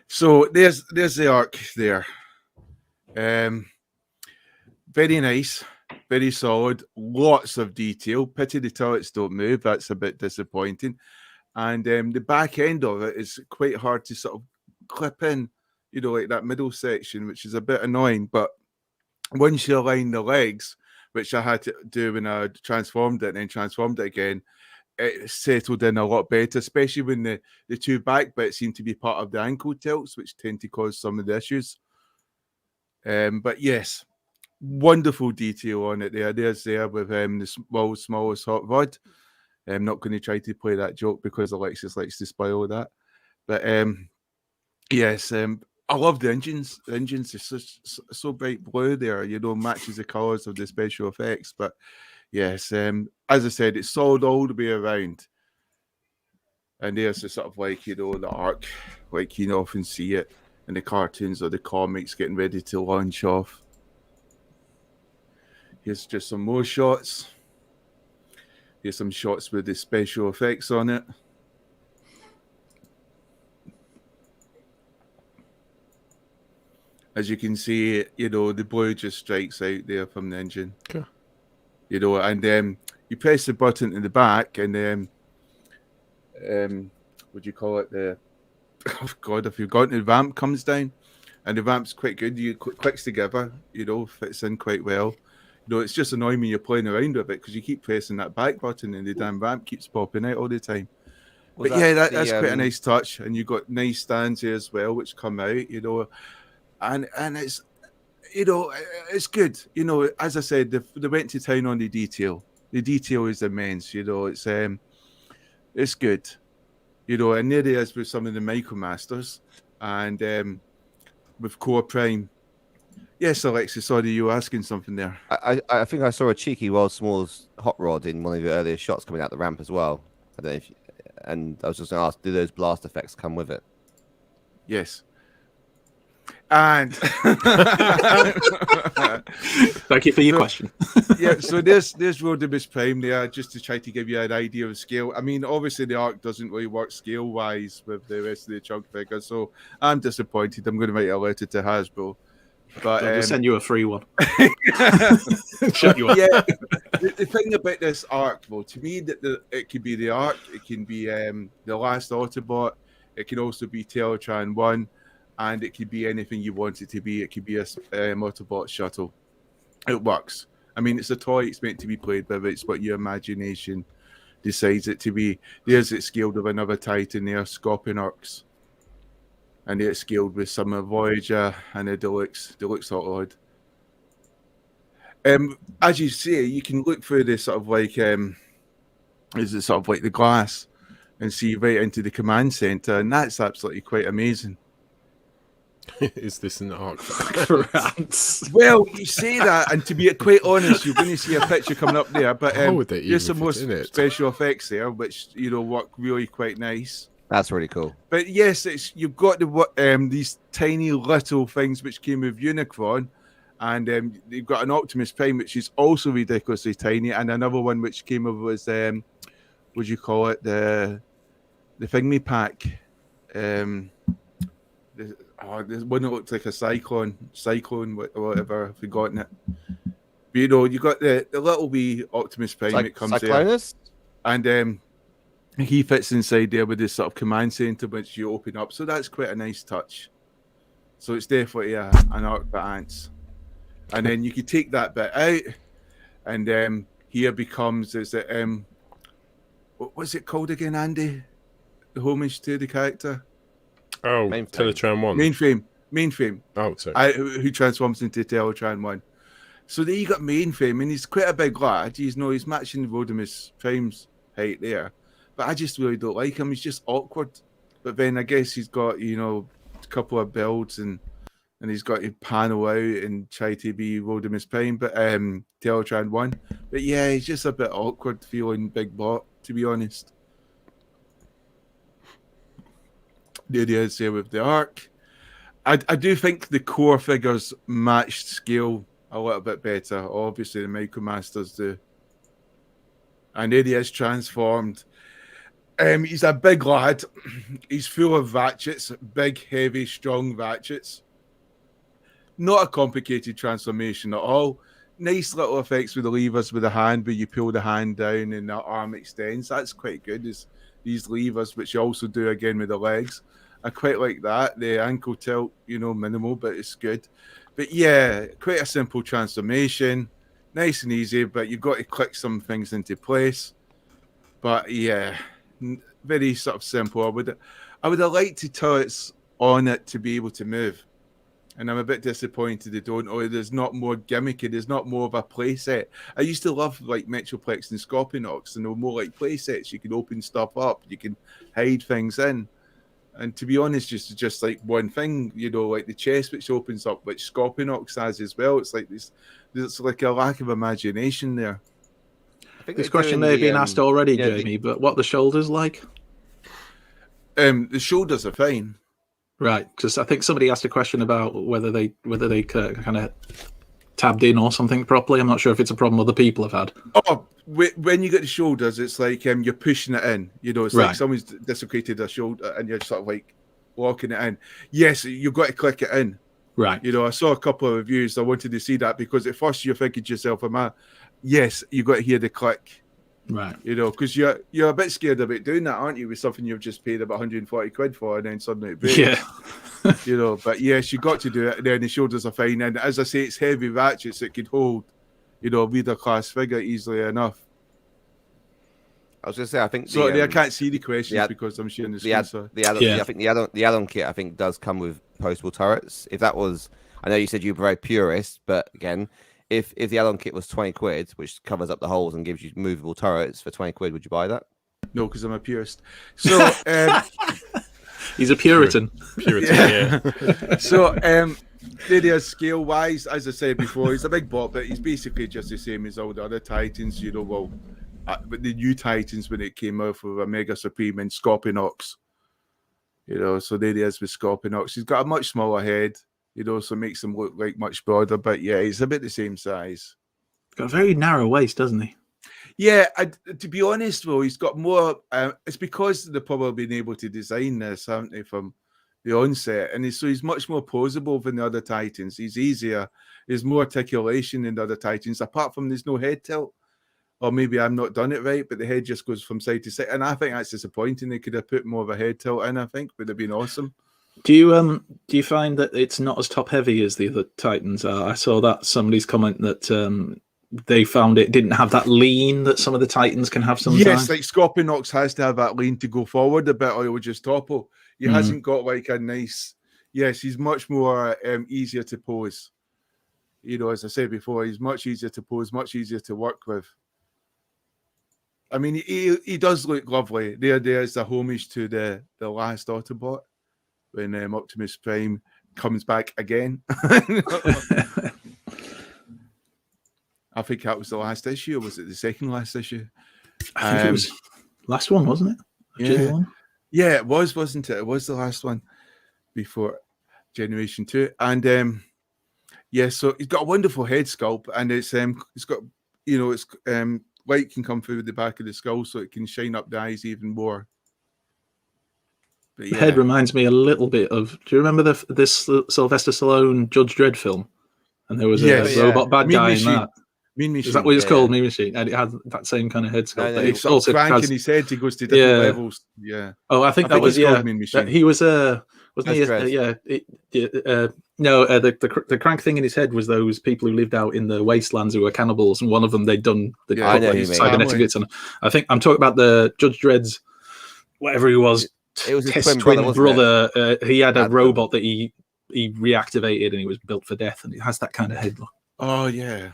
So there's the arc there. Very nice, very solid, lots of detail. Pity the turrets don't move. That's a bit disappointing. And the back end of it is quite hard to sort of clip in, like that middle section, which is a bit annoying. But once you align the legs, which I had to do when I transformed it and then transformed it again, it settled in a lot better, especially when the two back bits seem to be part of the ankle tilts, which tend to cause some of the issues. But yes, wonderful detail on it there. There's there with the world's smallest hot rod. I'm not going to try to play that joke because Alexis likes to spoil that. But yes, I love the engines. The engines are so bright blue there, matches the colours of the special effects. But yes, as I said, it's solid all the way around. And there's the sort of the arc, like you often see it in the cartoons or the comics getting ready to launch off. Here's just some more shots. Here's some shots with the special effects on it. As you can see, the blue just strikes out there from the engine. Okay. And you press the button in the back, and then, what do you call it? Oh God, if you've got the ramp comes down, and the ramp's quite good. You clicks together, fits in quite well. It's just annoying when you're playing around with it because you keep pressing that back button, and the damn ramp keeps popping out all the time. But yeah, that's quite a nice touch, and you've got nice stands here as well, which come out, and it's it's good. As I said, they went to town on the detail. The detail is immense. It's good. And there it is with some of the Micromasters, and with Core Prime. Yes, Alexis, sorry, you were asking something there. I think I saw a cheeky World S'mores hot rod in one of your earlier shots coming out the ramp as well. I don't know if and I was just going to ask, do those blast effects come with it? Yes. And Thank you for your question. yeah, so there's Rodimus Prime there, just to try to give you an idea of scale. I mean, obviously the arc doesn't really work scale wise with the rest of the chunk figures, so I'm disappointed. I'm going to write a letter to Hasbro. But I'll just send you a free one. Shut you up. Yeah, the thing about this arc, though, to me, that it could be the arc, it can be the last Autobot, it can also be Teletran 1, and it could be anything you want it to be. It could be a Autobot shuttle. It works. I mean, it's a toy, it's meant to be played with, it's what your imagination decides it to be. There's it scaled with another Titan there, Scorponok. And it's scaled with some Voyager and a Deluxe Hot Rod. As you say, you can look through this sort of like, is it sort of like the glass and see right into the command center, and that's absolutely quite amazing. Is this an arc? Well, you say that, and to be quite honest, you're going to see a picture coming up there, but How would they there's even some more fit in it? special effects there, which work really quite nice. That's really cool. But yes, you've got these tiny little things which came with Unicron, and you've got an Optimus Prime which is also ridiculously tiny, and another one which came with was what do you call it, the thingy pack. There's one that looked like a cyclone, or whatever. I've forgotten it. But you got the little wee Optimus Prime that comes Cyclonus? there, and he fits inside there with this sort of command center which you open up. So that's quite a nice touch. So it's definitely an arc for ants. And then you could take that bit out, and here becomes what's it called again, Andy? The homage to the character. Oh, Teletran 1. Mainframe. Oh, sorry. Who transforms into Teletran 1. So there you got Mainframe, and he's quite a big lad. He's matching Rodimus Prime's height there. But I just really don't like him. He's just awkward. But then I guess he's got, a couple of builds, and he's got to panel out and try to be Rodimus Prime, but Teletran 1. But yeah, he's just a bit awkward feeling big bot, to be honest. There he is there with the arc. I do think the core figures matched scale a little bit better. Obviously, the Micromasters do. And there he is transformed. He's a big lad. He's full of ratchets, big, heavy, strong ratchets. Not a complicated transformation at all. Nice little effects with the levers with the hand, where you pull the hand down and the arm extends. That's quite good. These levers, which you also do again with the legs. I quite like that. The ankle tilt, minimal, but it's good. But yeah, quite a simple transformation. Nice and easy, but you've got to click some things into place. But yeah, very sort of simple. I would have liked the turrets on it to be able to move. And I'm a bit disappointed they don't. Or there's not more gimmicky. There's not more of a play set. I used to love like Metroplex and Scorponok, and they were more like play sets. You can open stuff up. You can hide things in. And to be honest, just like one thing, like the chest which opens up, which Scorponok has as well. It's like there's like a lack of imagination there. This question may have been asked already, Jamie, but what are the shoulders like? The shoulders are fine. Right, because I think somebody asked a question about whether they kind of tabbed in or something properly. I'm not sure if it's a problem other people have had. Oh, when you get the shoulders, it's like you're pushing it in. It's like someone's desecrated a shoulder and you're sort of like locking it in. Yes, you've got to click it in. Right. I saw a couple of reviews. I wanted to see that because at first you're thinking to yourself, yes, you've got to hear the click. Right. Because you're a bit scared about doing that, aren't you, with something you've just paid about 140 quid for and then suddenly it breaks. Yeah. But yes, you've got to do it. And then the shoulders are fine. And as I say, it's heavy ratchets that could hold, a reader class figure easily enough. I was going to say, I think. I can't see the questions because I'm sharing the screen. I think the add-on kit, I think, does come with postable turrets. If that was, I know you said you were very purist, but again, if the add-on kit was 20 quid, which covers up the holes and gives you movable turrets for 20 quid, would you buy that? No, because I'm a purist. So he's a Puritan. Yeah. So There scale wise, as I said before, he's a big bot, but he's basically just the same as all the other Titans. But the new Titans when it came out with Omega Supreme and Scorpionox. So there he is with Scorpionox. He's got a much smaller head, so it makes him look like much broader. But yeah, he's about the same size. Got a very narrow waist, doesn't he? Yeah, to be honest, though, he's got more. It's because they've probably been able to design this, haven't they, from the onset? And he's much more posable than the other Titans. He's easier. There's more articulation in the other Titans, apart from there's no head tilt. Or maybe I've not done it right, but the head just goes from side to side. And I think that's disappointing. They could have put more of a head tilt in, I think. Would have been awesome. Do you find that it's not as top heavy as the other Titans are? I saw that somebody's comment that they found it didn't have that lean that some of the Titans can have sometimes. Yes, like Scorpionox has to have that lean to go forward a bit, or it would just topple. He hasn't got like a nice. Yes, he's much more easier to pose. As I said before, he's much easier to pose, much easier to work with. I mean, he does look lovely. There's a homage to the last Autobot when Optimus Prime comes back again. I think that was the last issue, or was it the second last issue? I think it was last one, wasn't it? Yeah, it was, wasn't it? It was the last one before Generation 2. And so he's got a wonderful head sculpt, and it's got light can come through the back of the skull, so it can shine up the eyes even more. But, The head reminds me a little bit of. Do you remember this Sylvester Stallone Judge Dredd film? And there was a robot bad guy in that. Mean Machine. Is that what it's called? Mean Machine. And it had that same kind of head sculpt. No, it's also cranking his head. He goes to different levels. Yeah. Oh, I think that was Mean Machine. He was wasn't he? The crank thing in his head was those people who lived out in the wastelands who were cannibals, and one of them they'd done the cybernetic bits. And I think I'm talking about the Judge Dredd's whatever he was. It was his twin brother. He had a robot that he reactivated, and he was built for death, and it has that kind of head look. Oh yeah.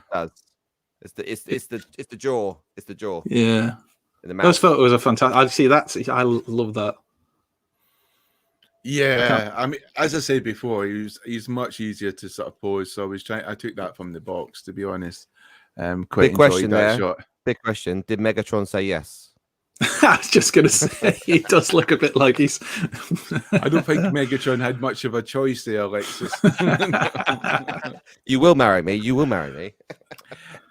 It's the jaw. It's the jaw. Yeah. In the mouth. Those photos are fantastic. I see that. I love that. Yeah, I mean, as I said before, he's much easier to sort of pose. So I took that from the box, to be honest. Quite Big question there. Shot. Big question. Did Megatron say yes? I was just going to say, he does look a bit like he's. I don't think Megatron had much of a choice there, Alexis. You will marry me. You will marry me.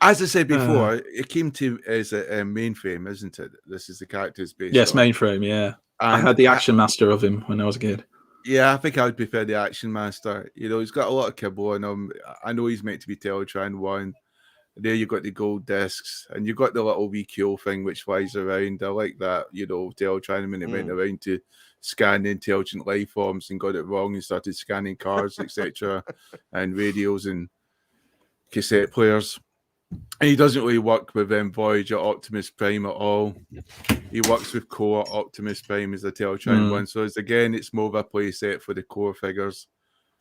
As I said before, it came to as a Mainframe, isn't it? This is the character's based. Yes, on. Mainframe. Yeah, And I had the Action Master of him when I was a kid. Yeah, I think I would prefer the Action Master. He's got a lot of kibble on him. I know he's meant to be Teletran 1. There you've got the gold discs, and you've got the little VQ thing which flies around. I like that, Teletran when it went around to scan the intelligent life forms and got it wrong and started scanning cars, etc., and radios and cassette players. And he doesn't really work with Voyager Optimus Prime at all. He works with Core Optimus Prime as the Teletran 1. So it's more of a play set for the core figures,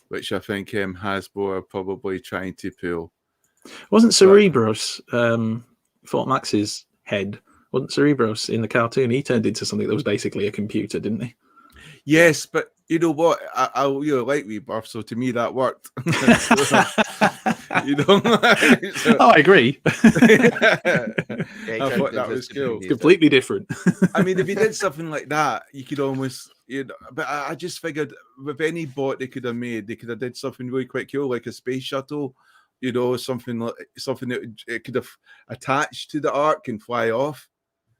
which I think Hasbro are probably trying to pull. Wasn't Cerebros Fort Max's head? Wasn't Cerebros in the cartoon? He turned into something that was basically a computer, didn't he? Yes, but you know what? I really like Rebirth, so to me that worked. Oh, I agree. I thought that was cool. Completely different. I mean, if you did something like that, you could almost, but I just figured with any bot they could have made, they could have did something really quite cool, like a space shuttle, something that it could have attached to the Ark and fly off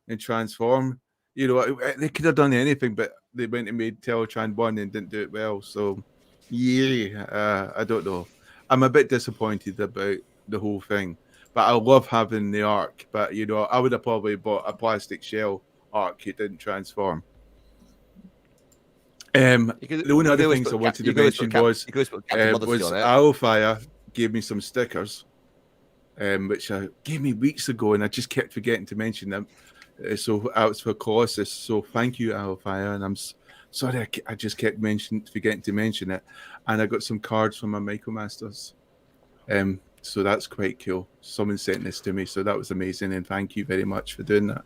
and transform. They could have done anything, but they went and made Teletran 1 and didn't do it well. So, I don't know. I'm a bit disappointed about the whole thing, but I love having the Ark. But I would have probably bought a plastic shell Ark. It didn't transform. The only other things I wanted to mention was Owlfire gave me some stickers, which I gave me weeks ago, and I just kept forgetting to mention them. So it's for Colossus. So thank you, Owlfire, and I'm sorry I just kept forgetting to mention it. And I got some cards from my Micromasters. So that's quite cool. Someone sent this to me, so that was amazing, and thank you very much for doing that.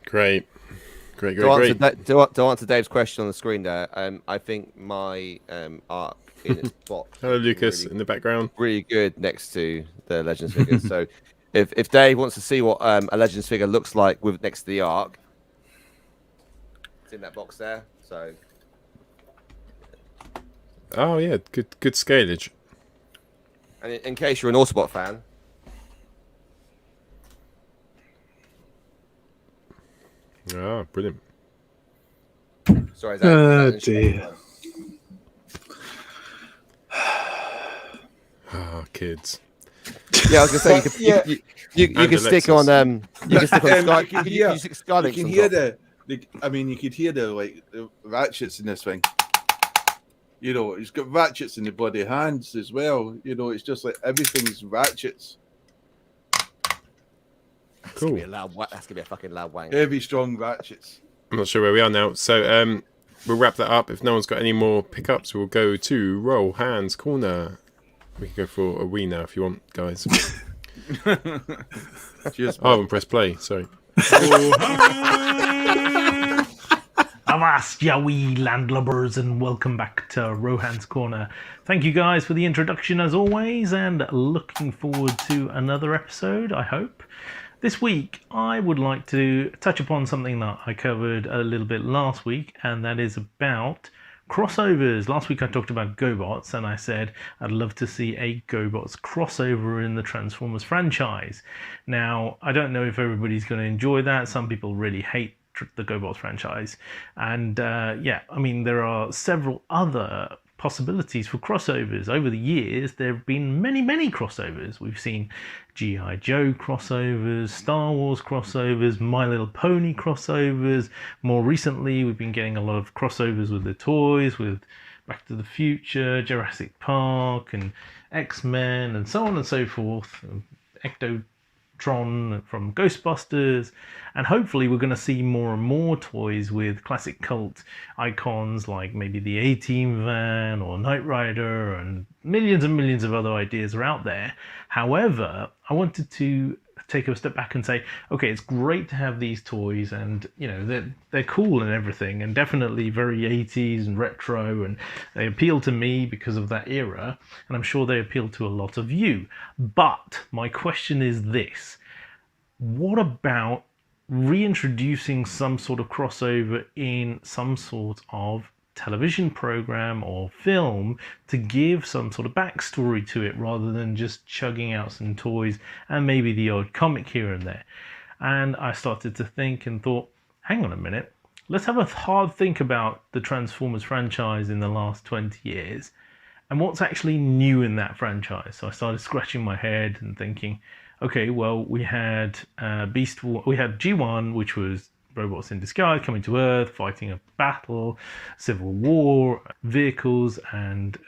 Great. Great. To answer Dave's question on the screen there, I think my arc in its box. Hello, Lucas, really, in the background. really good next to the Legends figures. So if Dave wants to see what a Legends figure looks like with next to the arc, it's in that box there. So. Oh yeah, good scalage. And in case you're an Autobot fan. Ah, brilliant. Sorry, Dear. Ah, kids. Yeah, I was gonna say you can stick on you can stick on Sky. You You stick Skylinks can on hear top. you could hear the ratchets in this thing. You know, it's got ratchets in the bloody hands as well. You know, it's just like everything's ratchets. That's gonna be a loud. That's gonna be a fucking loud wang. Heavy, strong ratchets. I'm not sure where we are now, so we'll wrap that up. If no one's got any more pickups, we'll go to Rohans Corner. We can go for a wee now if you want, guys. Cheers. Oh, I haven't pressed play. Sorry. Avast, Yowie landlubbers, and welcome back to Rohans Corner. Thank you guys for the introduction as always, and looking forward to another episode, I hope. This week, I would like to touch upon something that I covered a little bit last week, and that is about crossovers. Last week I talked about GoBots, and I said I'd love to see a GoBots crossover in the Transformers franchise. Now, I don't know if everybody's going to enjoy that. Some people really hate the GoBots franchise, and yeah, I mean, there are several other possibilities for crossovers. Over the years, there have been many crossovers. We've seen G.I. Joe crossovers, Star Wars crossovers, My Little Pony crossovers. More recently, we've been getting a lot of crossovers with the toys, with Back to the Future, Jurassic Park, and X-Men, and so on and so forth. Ectotron from Ghostbusters, and hopefully we're going to see more and more toys with classic cult icons like maybe the A-Team van or Knight Rider, and millions of other ideas are out there. However, I wanted to take a step back and say, okay, it's great to have these toys, and you know, they're cool and everything, and definitely very 80s and retro, and they appeal to me because of that era, and I'm sure they appeal to a lot of you. But my question is this: what about reintroducing some sort of crossover in some sort of television program or film to give some sort of backstory to it, rather than just chugging out some toys and maybe the odd comic here and there? And I started to think and thought, hang on a minute, let's have a hard think about the Transformers franchise in the last 20 years and what's actually new in that franchise. So I started scratching my head and thinking, okay, well, we had we had G1, which was robots in disguise coming to Earth, fighting a battle, civil war, vehicles and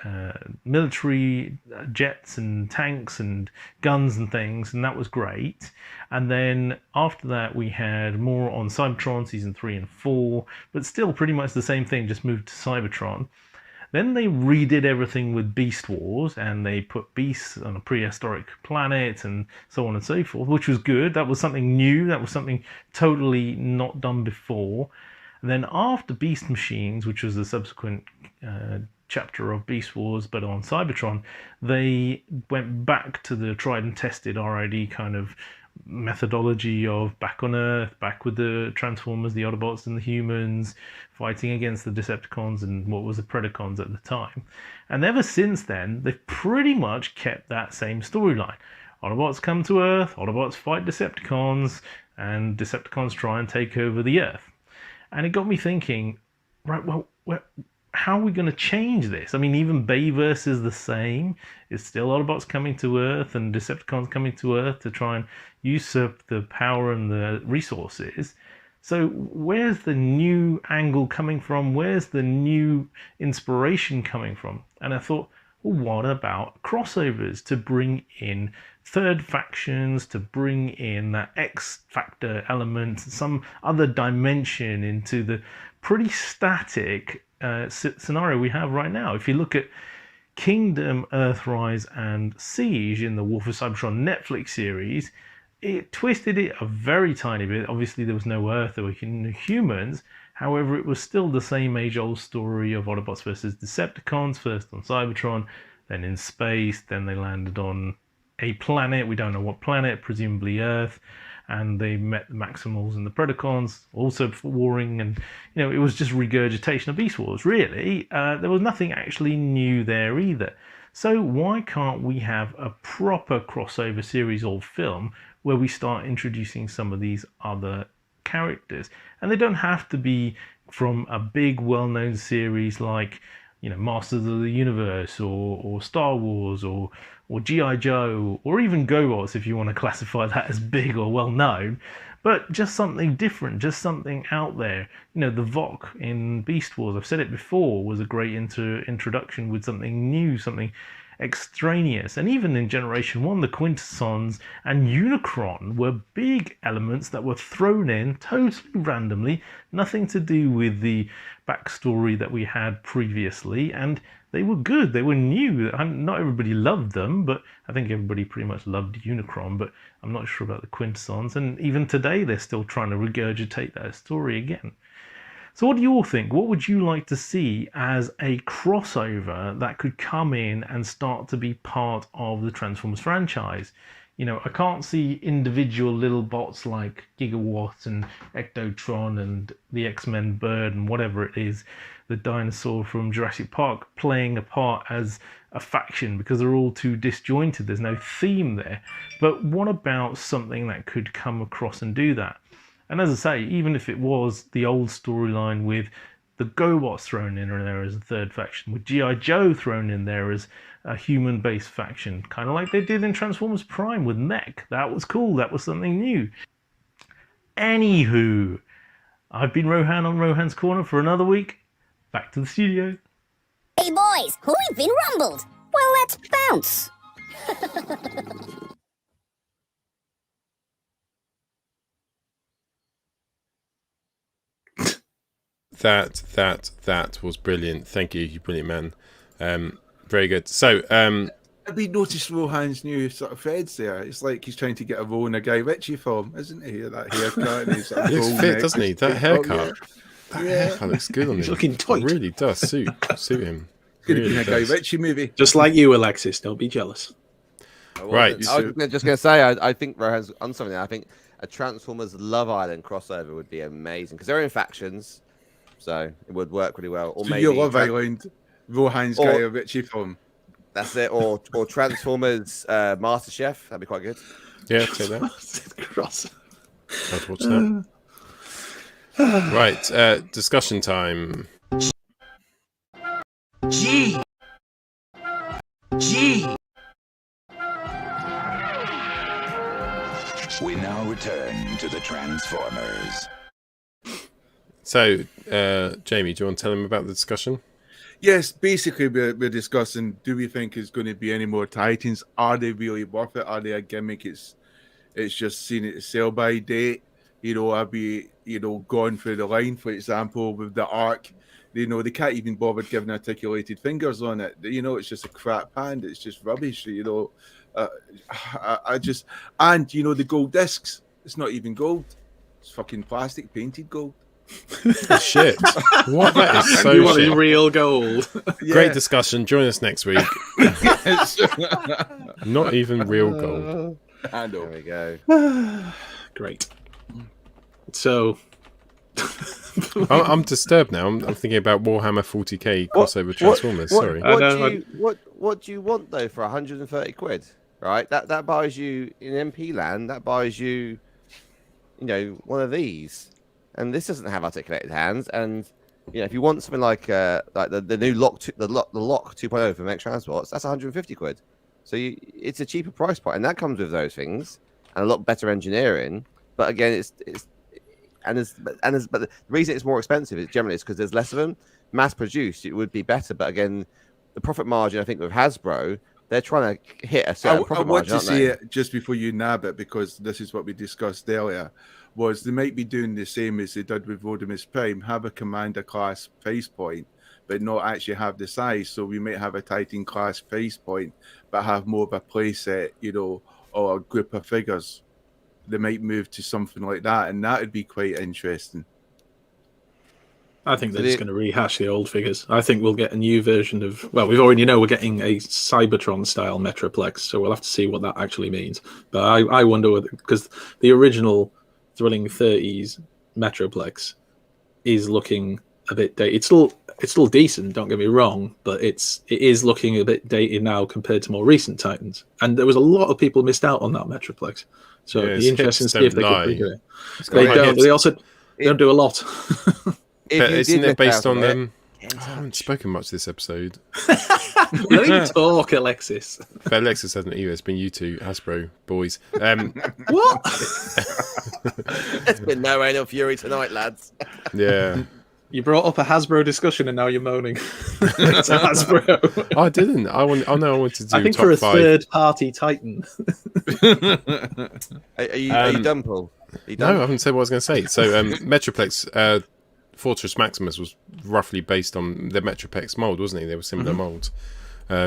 military jets and tanks and guns and things, and that was great. And then after that, we had more on Cybertron season 3 and 4, but still pretty much the same thing, just moved to Cybertron. Then they redid everything with Beast Wars, and they put beasts on a prehistoric planet and so on and so forth, which was good. That was something new. That was something totally not done before. And then after Beast Machines, which was the subsequent chapter of Beast Wars, but on Cybertron, they went back to the tried and tested RID kind of methodology of back on Earth, back with the Transformers, the Autobots and the humans, fighting against the Decepticons and what was the Predacons at the time. And ever since then, they've pretty much kept that same storyline. Autobots come to Earth, Autobots fight Decepticons, and Decepticons try and take over the Earth. And it got me thinking, right, well, how are we going to change this? I mean, even Bayverse is the same. It's still Autobots coming to Earth and Decepticons coming to Earth to try and usurp the power and the resources. So where's the new angle coming from? Where's the new inspiration coming from? And I thought, well, what about crossovers to bring in third factions, to bring in that X Factor element, some other dimension into the pretty static scenario we have right now? If you look at Kingdom, Earthrise, and Siege in the War for Cybertron Netflix series, it twisted it a very tiny bit. Obviously, there was no Earth, there were humans. However, it was still the same age-old story of Autobots versus Decepticons, first on Cybertron, then in space, then they landed on a planet, we don't know what planet, presumably Earth, and they met the Maximals and the Predacons, also warring, and it was just regurgitation of Beast Wars, really. There was nothing actually new there either. So why can't we have a proper crossover series or film where we start introducing some of these other characters? And they don't have to be from a big well-known series like Masters of the Universe or Star Wars or G.I. Joe or even GoBots, if you want to classify that as big or well-known, but just something different, just something out there. The Vok in Beast Wars, I've said it before, was a great introduction with something new, something extraneous. And even in Generation 1, the Quintessons and Unicron were big elements that were thrown in totally randomly, nothing to do with the backstory that we had previously, and they were good, they were new. Not everybody loved them, but I think everybody pretty much loved Unicron, but I'm not sure about the Quintessons, and even today they're still trying to regurgitate that story again. So what do you all think? What would you like to see as a crossover that could come in and start to be part of the Transformers franchise? I can't see individual little bots like Gigawatt and Ectotron and the X-Men bird and whatever it is, the dinosaur from Jurassic Park, playing a part as a faction because they're all too disjointed. There's no theme there. But what about something that could come across and do that? And as I say, even if it was the old storyline with the GoBots thrown in there as a third faction, with G.I. Joe thrown in there as a human-based faction, kind of like they did in Transformers Prime with Mech. That was cool. That was something new. Anywho, I've been Rohan on Rohan's Corner for another week. Back to the studio. Hey boys, we've been rumbled. Well, let's bounce. That was brilliant. Thank you brilliant man. Very good. So have we noticed Rohan's new sort of threads there? It's like he's trying to get a role in a Guy Ritchie film, isn't he? That haircut and his sort of he looks gold fit, neck. doesn't he? That haircut. Yeah. That haircut looks good on him. He's looking tight. It really does suit him. Could have Really been a Guy does. Ritchie movie. Just like you, Alexis. Don't be jealous. Right. I was just going to say, I think Rohan's on something. I think a Transformers Love Island crossover would be amazing because they're in factions, so it would work really well. Or So maybe your Love Island, Rohan's Guy Ritchie film. That's it. Or Transformers Master Chef. That'd be quite good. Yeah, take that. Cross. I'd watch that. Right, discussion time. G. We now return to the Transformers. So, Jamie, do you want to tell him about the discussion? Yes, basically we're discussing, do we think there's going to be any more Titans? Are they really worth it? Are they a gimmick? It's just seen it sell by date. Are we, gone through the line, for example, with the Ark? They can't even bother giving articulated fingers on it. It's just a crap hand. It's just rubbish. I just, and the gold discs. It's not even gold. It's fucking plastic painted gold. Shit. What? That is so You want shit. real gold. Great discussion. Join us next week. Not even real gold. I know. There we go. Great. So, I'm disturbed now. I'm thinking about Warhammer 40k crossover Transformers. Sorry. What do you want though for 130 quid? Right, that buys you in MP land. That buys you, one of these, and this doesn't have articulated hands. And if you want something like the new lock, the lock 2.0 for Mech Transports, that's 150 quid. So it's a cheaper price point, and that comes with those things and a lot better engineering. But again, but the reason it's more expensive is generally because there's less of them. Mass produced, it would be better, but again, the profit margin, I think with Hasbro, they're trying to hit a certain profit margin. I want to say it just before you nab it, because this is what we discussed earlier, was they might be doing the same as they did with Rodimus Prime, have a Commander class price point, but not actually have the size. So we might have a Titan class price point, but have more of a play set, or a group of figures. they might move to something like that, and that would be quite interesting. I think they're just going to rehash the old figures. I think we'll get a new version of. Well, we've already know we're getting a Cybertron style Metroplex, so we'll have to see what that actually means. But I wonder whether, because the original Thrilling 30s Metroplex is looking a bit dated. It's still decent. Don't get me wrong, but it is looking a bit dated now compared to more recent Titans. And there was a lot of people missed out on that Metroplex. So it'd be interesting to see if they could figure it. They don't. They also don't do a lot. But isn't it based on them? I haven't spoken much this episode. Let him talk, Alexis. But Alexis hasn't either. It's been you two, Hasbro boys. What? It's been no rain or fury tonight, lads. Yeah. You brought up a Hasbro discussion and now you're moaning. It's a Hasbro. I didn't. I wanted to do. I think top for a five. third-party Titan. Are you done, Paul? No, I haven't said what I was going to say. So, Metroplex, Fortress Maximus was roughly based on the Metroplex mold, wasn't he? They were similar molds. I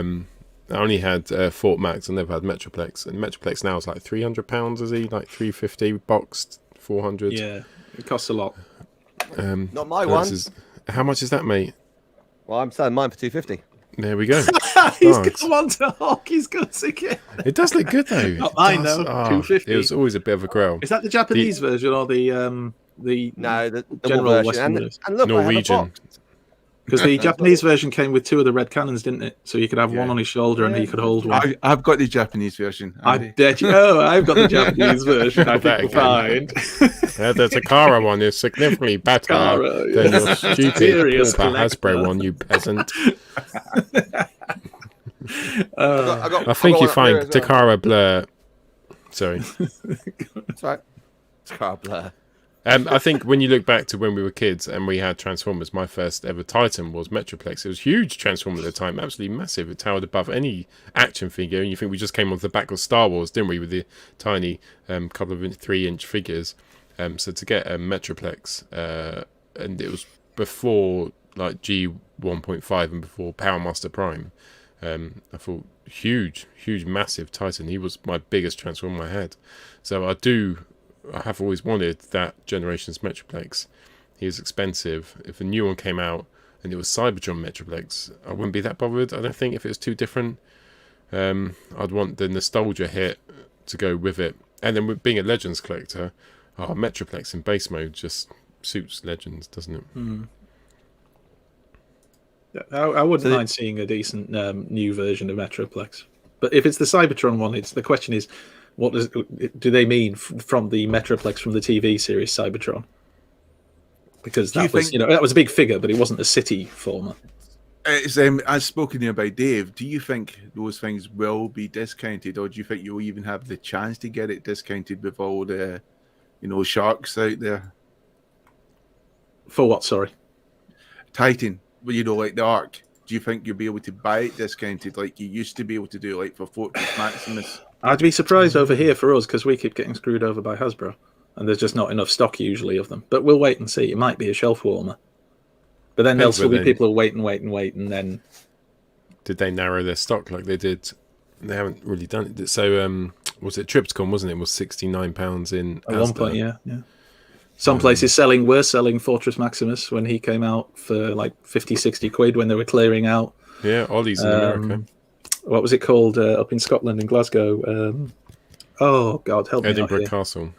only had Fort Max. I never had Metroplex, and Metroplex now is like £300. Is he like 350 boxed, 400? Yeah, it costs a lot. Not my one. How much is that, mate? Well, I'm selling mine for 250. There we go. He's got one to hawk. He's got to get. It does look good though. I know. 250. It was always a bit of a grail. Is that the Japanese version or the version general Western version? And look, Norwegian. Because the Japanese version came with two of the red cannons, didn't it? So you could have one on his shoulder and he could hold one. I've got the Japanese version. I bet you. Oh, I've got the Japanese version. I think we'll find. The Takara one is significantly better than your stupid Hasbro one, you peasant. I think you find Takara Blur. Sorry. That's right. Takara Blur. I think when you look back to when we were kids and we had Transformers, my first ever Titan was Metroplex. It was huge Transformer at the time, absolutely massive. It towered above any action figure. And you think we just came off the back of Star Wars, didn't we, with the tiny couple of 3-inch figures. So to get a Metroplex, and it was before like G1.5 and before Power Master Prime. I thought huge, massive Titan. He was my biggest Transformer I had. So I have always wanted that generation's Metroplex. He was expensive. If a new one came out and it was Cybertron Metroplex, I wouldn't be that bothered. I don't think if it was too different. I'd want the nostalgia hit to go with it. And then with being a Legends collector, Metroplex in base mode just suits Legends, doesn't it? Mm. I wouldn't mind seeing a decent new version of Metroplex. But if it's the Cybertron one, the question is, what do they mean from the Metroplex from the TV series Cybertron? Because that was a big figure, but it wasn't a city former. As spoken here by Dave, do you think those things will be discounted, or do you think you'll even have the chance to get it discounted with all the, sharks out there? For what? Sorry, Titan. Well, like the Ark. Do you think you'll be able to buy it discounted like you used to be able to do, like for Fortress Maximus? I'd be surprised over here for us because we keep getting screwed over by Hasbro, and there's just not enough stock usually of them. But we'll wait and see. It might be a shelf warmer, but then there'll still be people who wait, and then. Did they narrow their stock like they did? They haven't really done it. So was it Tripticon? Wasn't it? It was £69 in at one point? Yeah. Some places were selling Fortress Maximus when he came out for like 50-60 quid when they were clearing out. Yeah, Ollie's in America. What was it called up in Scotland, in Glasgow? Oh, God, help me out Edinburgh here. Castle.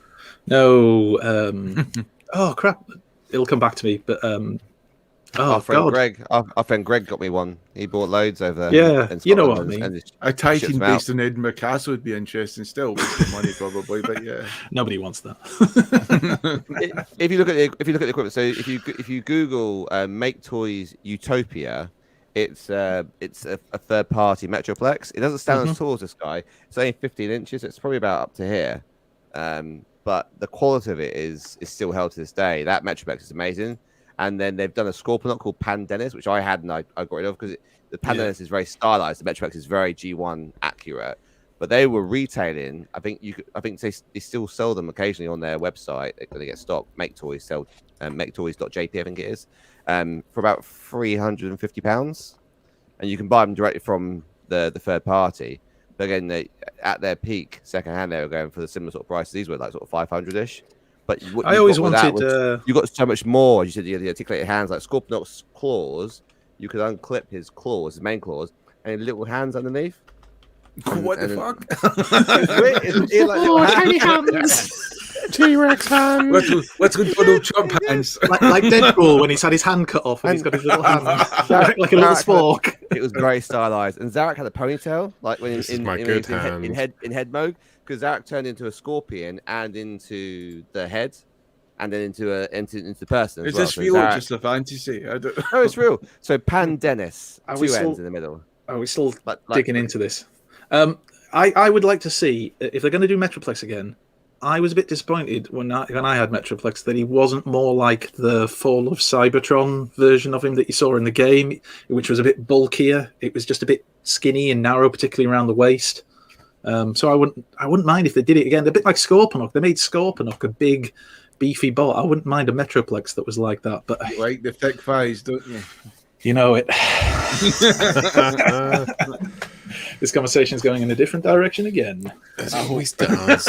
No. Oh, crap. It'll come back to me. But our friend Greg got me one. He bought loads over there. Yeah, you know what I mean. A Titan based on Edinburgh Castle would be interesting still. With money probably, but yeah. Nobody wants that. If you look at the equipment, so if you Google Make Toys Utopia, it's a third party Metroplex. It doesn't stand as tall as this guy. It's only 15 inches. It's probably about up to here. But the quality of it is still held to this day. That Metroplex is amazing. And then they've done a Scorponok called Pandenis, which I had and I got rid of because the Pandenis is very stylized. The Metroplex is very G1 accurate. But they were retailing. I think they still sell them occasionally on their website. They get stock. Make Toys sell maketoys.jp, I think it is, for about £350, and you can buy them directly from the third party. But again, at their peak, secondhand, they were going for the similar sort of prices. These were like sort of 500-ish. But what I always wanted. You got so much more. You said you had the articulated hands, like Scorponok's claws. You could unclip his claws, his main claws, and little hands underneath. What the fuck? Tiny hands. T-Rex hands. Let's go Donald Trump hands. like Deadpool when he's had his hand cut off and he's got his little hands like a little spork. It was very stylized, and Zarek had a ponytail, like when in head mode, because Zarek turned into a scorpion and into the head, and then into the person. Is this real or just a fantasy? I don't. No, it's real. So Pan Dennis, two ends in the middle. Are we still digging into this? I would like to see if they're going to do Metroplex again. I was a bit disappointed when I had Metroplex that he wasn't more like the Fall of Cybertron version of him that you saw in the game, which was a bit bulkier. It was just a bit skinny and narrow, particularly around the waist. So I wouldn't mind if they did it again. They're a bit like Scorponok. They made Scorponok a big, beefy bot. I wouldn't mind a Metroplex that was like that. But you like the thick thighs, don't you? You know it. This conversation is going in a different direction again. It always does.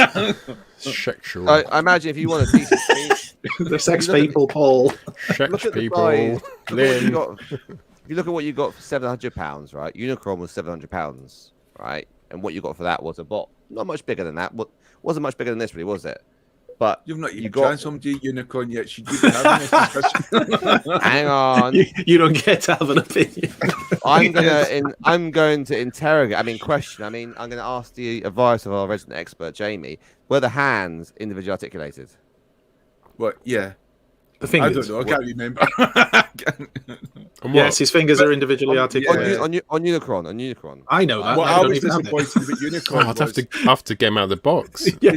Shexual. I imagine if you want to teach the sex people, Paul. Sex people. If you look at what you got for £700, right? Unicron was £700, right? And what you got for that was a bot. Not much bigger than that. Wasn't much bigger than this, really, was it? But you've not even transformed your unicorn yet. Should you be having this discussion? Hang on. You don't get to have an opinion. I'm going to interrogate. Question. I'm going to ask the advice of our resident expert, Jamie. Were the hands individually articulated? What? Yeah. The fingers. I don't know. I can't remember. Yes, his fingers are individually articulated. On Unicron. I know that. Well, I was disappointed with Unicron. I'd have to get him out of the box. Whoa.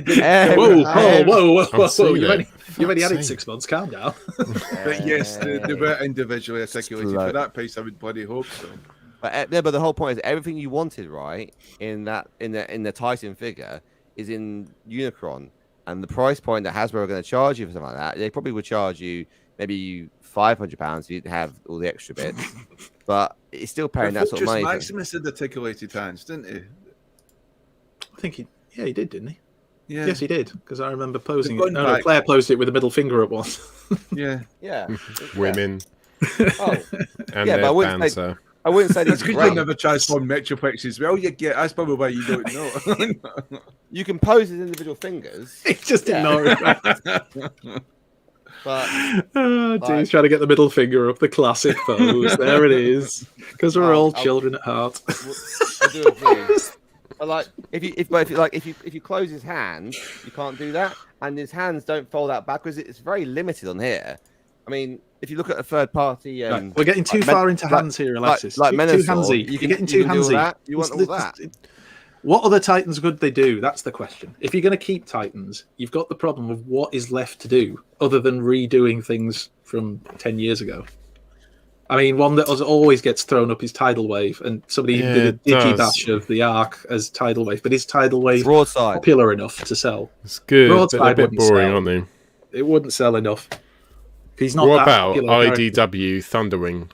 You've only had it 6 months. Calm down. But yes, they were individually articulated. For that price, I would bloody hope so. But the whole point is everything you wanted, right, in the Titan figure is in Unicron. And the price point that Hasbro are going to charge you for something like that, they probably would charge you maybe £500 if you didn't have all the extra bits. But it's still paying that sort of money. Maximus had articulated hands, didn't he? I think he did, didn't he? Yeah. Yes, he did. Because I remember posing it. No, Claire posed it with a middle finger at once. Yeah. Women. Oh. And yeah, but I wouldn't say that's because you never transformed Metroplex as well. That's probably why you don't know. You can pose as individual fingers. It's just ignore it. But he's trying to get the middle finger up, the classic pose. There it is. Because we're all children at heart. I do agree. But if you close his hand, you can't do that, and his hands don't fold out backwards. It's very limited on here. If you look at a third party, we're getting too far into hands here, Alexis. Like too handsy. You're getting too handsy. You want all that. What other Titans could they do? That's the question. If you're going to keep Titans, you've got the problem of what is left to do other than redoing things from 10 years ago. One that always gets thrown up is Tidal Wave, and somebody did a digi-bash of the Arc as Tidal Wave, but is Tidal Wave popular enough to sell? It's good. Broadside They're a bit boring, aren't they? It wouldn't sell enough. He's not what about character. IDW Thunderwing?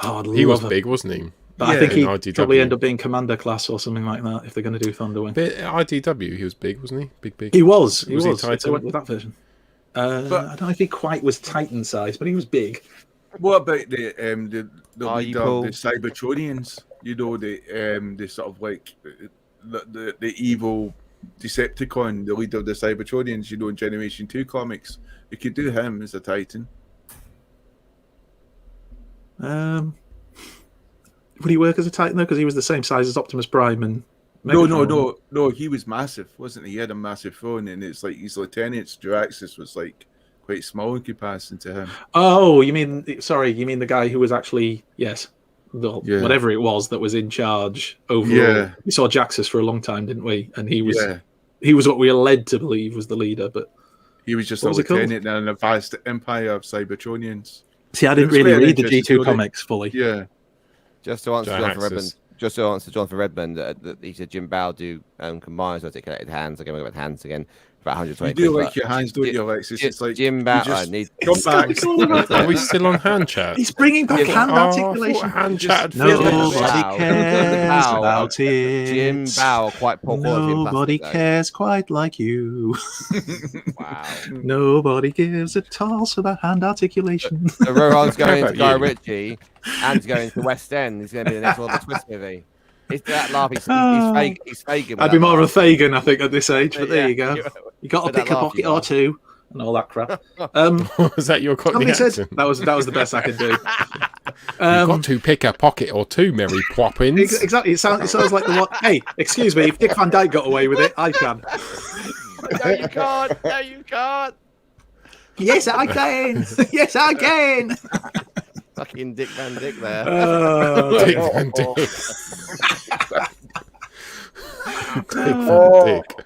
Oh, he was big, wasn't he? But I think he'd probably end up being Commander class or something like that if they're going to do Thunderwing. But IDW, he was big, wasn't he? Big. He was. He Titan? They went with that version. I don't know if he quite was Titan size, but he was big. What about the Cybertronians? The sort of like the evil Decepticon, the leader of the Cybertronians. In Generation 2 comics, you could do him as a Titan. Would he work as a Titan though? Because he was the same size as Optimus Prime and Megatron. No. He was massive, wasn't he? He had a massive throne, and it's like his lieutenant Draxus was like quite small in comparison to him. Oh, you mean the guy who was actually whatever it was that was in charge overall. Yeah. We saw Jaxus for a long time, didn't we? And he was what we were led to believe was the leader, but he was just a lieutenant in a vast empire of Cybertronians. See, I didn't really read the G2 comics fully. Yeah. Just to answer Jonathan Redmond, he said Jim Bow do combines articulated hands. Again, we're about hands again. about 120. You do quid, like but your hands, don't you, Alexis? It's like Jim you Bow. just Come back. Are we still on hand chat? He's bringing back hand articulation. Hand chat. Nobody Bow. cares Bow. about it. Jim Bow, quite poor quality. in Nobody plastic, cares quite like you. Wow. Nobody gives a toss about hand articulation. So Rohan's going to about Guy you? Ritchie and going to West End. He's going to be the next Oliver Twist movie. It's that laugh. He's faking. I'd be more of a Fagin, I think, at this age. But there you go. Yeah. You got to With that pick a laugh, pocket you or are. two and all that crap. Was that your Cockney Somebody said accent? that was the best I could do. You've got to pick a pocket or two, Mary Poppins. Exactly. It sounds like the one. Hey, excuse me. If Dick Van Dyke got away with it, I can. No, you can't. No, you can't. Yes, I can. Yes, I can. Fucking Dick Van Dyke there. Dick Van Dyke. Dick Van Dyke.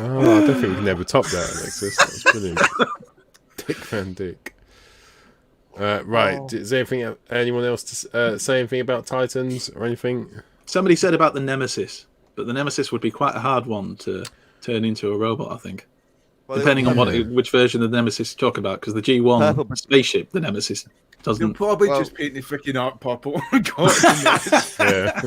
Oh, I don't think we can ever top that, Alexis. That's brilliant. Dick Van Dyke. Right. Is there anyone else to say anything about Titans or anything? Somebody said about the Nemesis, but the Nemesis would be quite a hard one to turn into a robot, I think. Well, Depending on which version of the Nemesis you talk about, because the G1 spaceship, the Nemesis, You'll doesn't. probably just paint the freaking art purple. Yeah.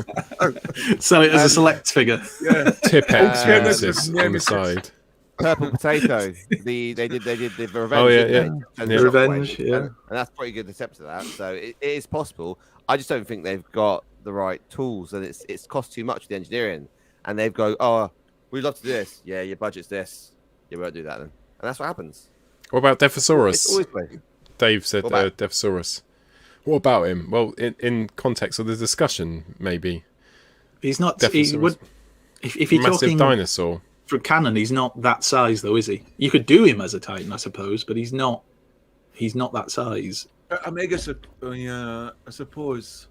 Sell it as a select figure. Yeah. Tip-X Nemesis. Nemesis on the side. Purple Potato. They did the Revenge. Oh, yeah, didn't yeah. they? Yeah. Revenge, yeah. And that's pretty good attempt to that. So it is possible. I just don't think they've got the right tools, and it's cost too much for the engineering. And they've go, oh, we'd love to do this. Yeah, your budget's this. You won't do that then. And that's what happens. What about It's Defosaurus? always played. Dave said What about- Defosaurus. What about him? Well, in context of the discussion, maybe. He's not. He Defosaurus. would, if you're Massive talking dinosaur. for canon, he's not that size, though, is he? You could do him as a Titan, I suppose, but he's not. He's not that size. I suppose.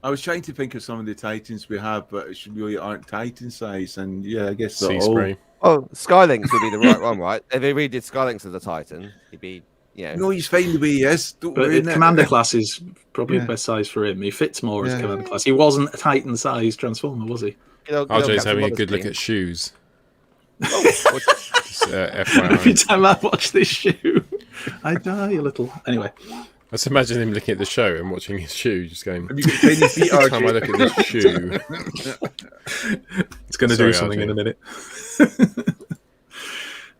I was trying to think of some of the Titans we have, but it should really aren't Titan size. And yeah, I guess Sea spray. Oh, Skylynx would be the right one, right? If they redid Skylynx as a Titan, he'd be, No, he's fine the way he is. Don't But worry, Commander class is probably Yeah. the best size for him. He fits more as Yeah. Commander class. He wasn't a Titan size Transformer, was he? RJ's having a good look at shoes. Oh, Just, Every FYI. time I watch this shoe, I die a little. Anyway, I just imagine him looking at the show and watching his shoe, just going, Have you got tiny feet, every time I RJ? look at this shoe. it's going to Sorry, do something RJ. in a minute.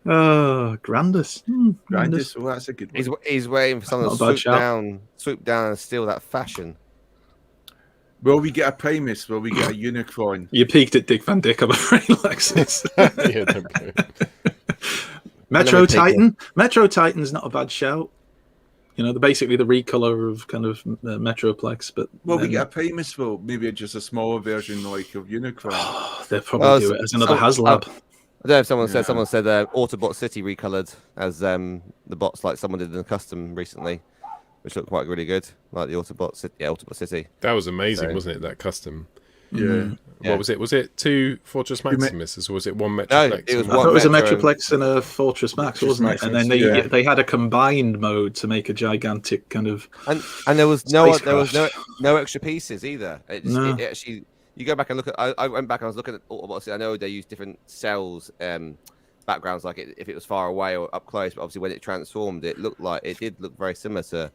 Oh, Grandis. Grandis. Grandis, well, that's a good one. he's waiting for someone Not to a bad shout. swoop down and steal that fashion. Will we get a Primus? Will we get a Unicorn? You peaked at Dick Van Dyke, I'm afraid, Lexus. Yeah, don't go. Metro Another pig, Titan. Metro Titan's not a bad shout. You know, they're basically the recolor of kind of Metroplex, but Will we then- get a Primus? Will maybe just a smaller version like of Unicorn? they'll probably Oh, do so- it as another so- HasLab. I don't know if someone Yeah. said Autobot City recolored as the bots like someone did in the custom recently, which looked quite really good, like the Autobot City. Yeah, Autobot City. That was amazing, So- wasn't it? That custom. Yeah. Yeah. What was it? Was it 2 Fortress Maximus, or was it 1 No, Metroplex? it was and I one thought it was a Metro- Metroplex and a Fortress Max, Fortress wasn't it? And then Maximus, yeah. they had a combined mode to make a gigantic kind of. And there was no extra pieces either. No. It actually, you go back and look at. I went back and I was looking at Autobots. I know they use different cells, backgrounds, like if it was far away or up close. But obviously, when it transformed, it did look very similar to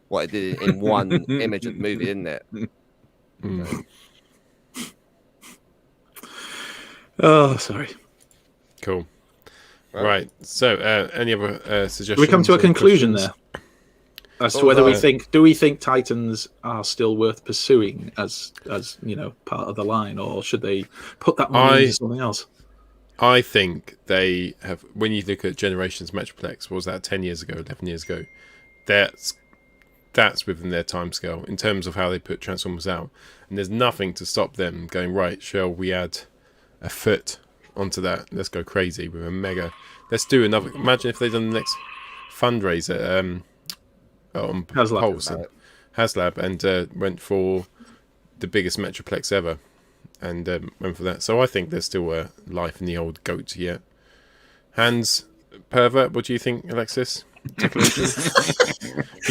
what it did in one image of the movie, didn't it? Mm. Oh, sorry. Cool. Right. So, any other suggestions? Do we come to a or conclusion questions? there as to Oh, whether no. do we think Titans are still worth pursuing as part of the line, or should they put that money into something else? I think they have. When you look at Generations Metroplex, what was that 10 years ago, 11 years ago? That's within their timescale in terms of how they put Transformers out, and there's nothing to stop them going, right, shall we add a foot onto that? Let's go crazy with a mega. Let's do another. Imagine if they'd done the next fundraiser on HasLab. Pulse and HasLab and went for the biggest Metroplex ever, and went for that. So I think there's still life in the old goat yet. Hans Pervert, what do you think, Alexis? You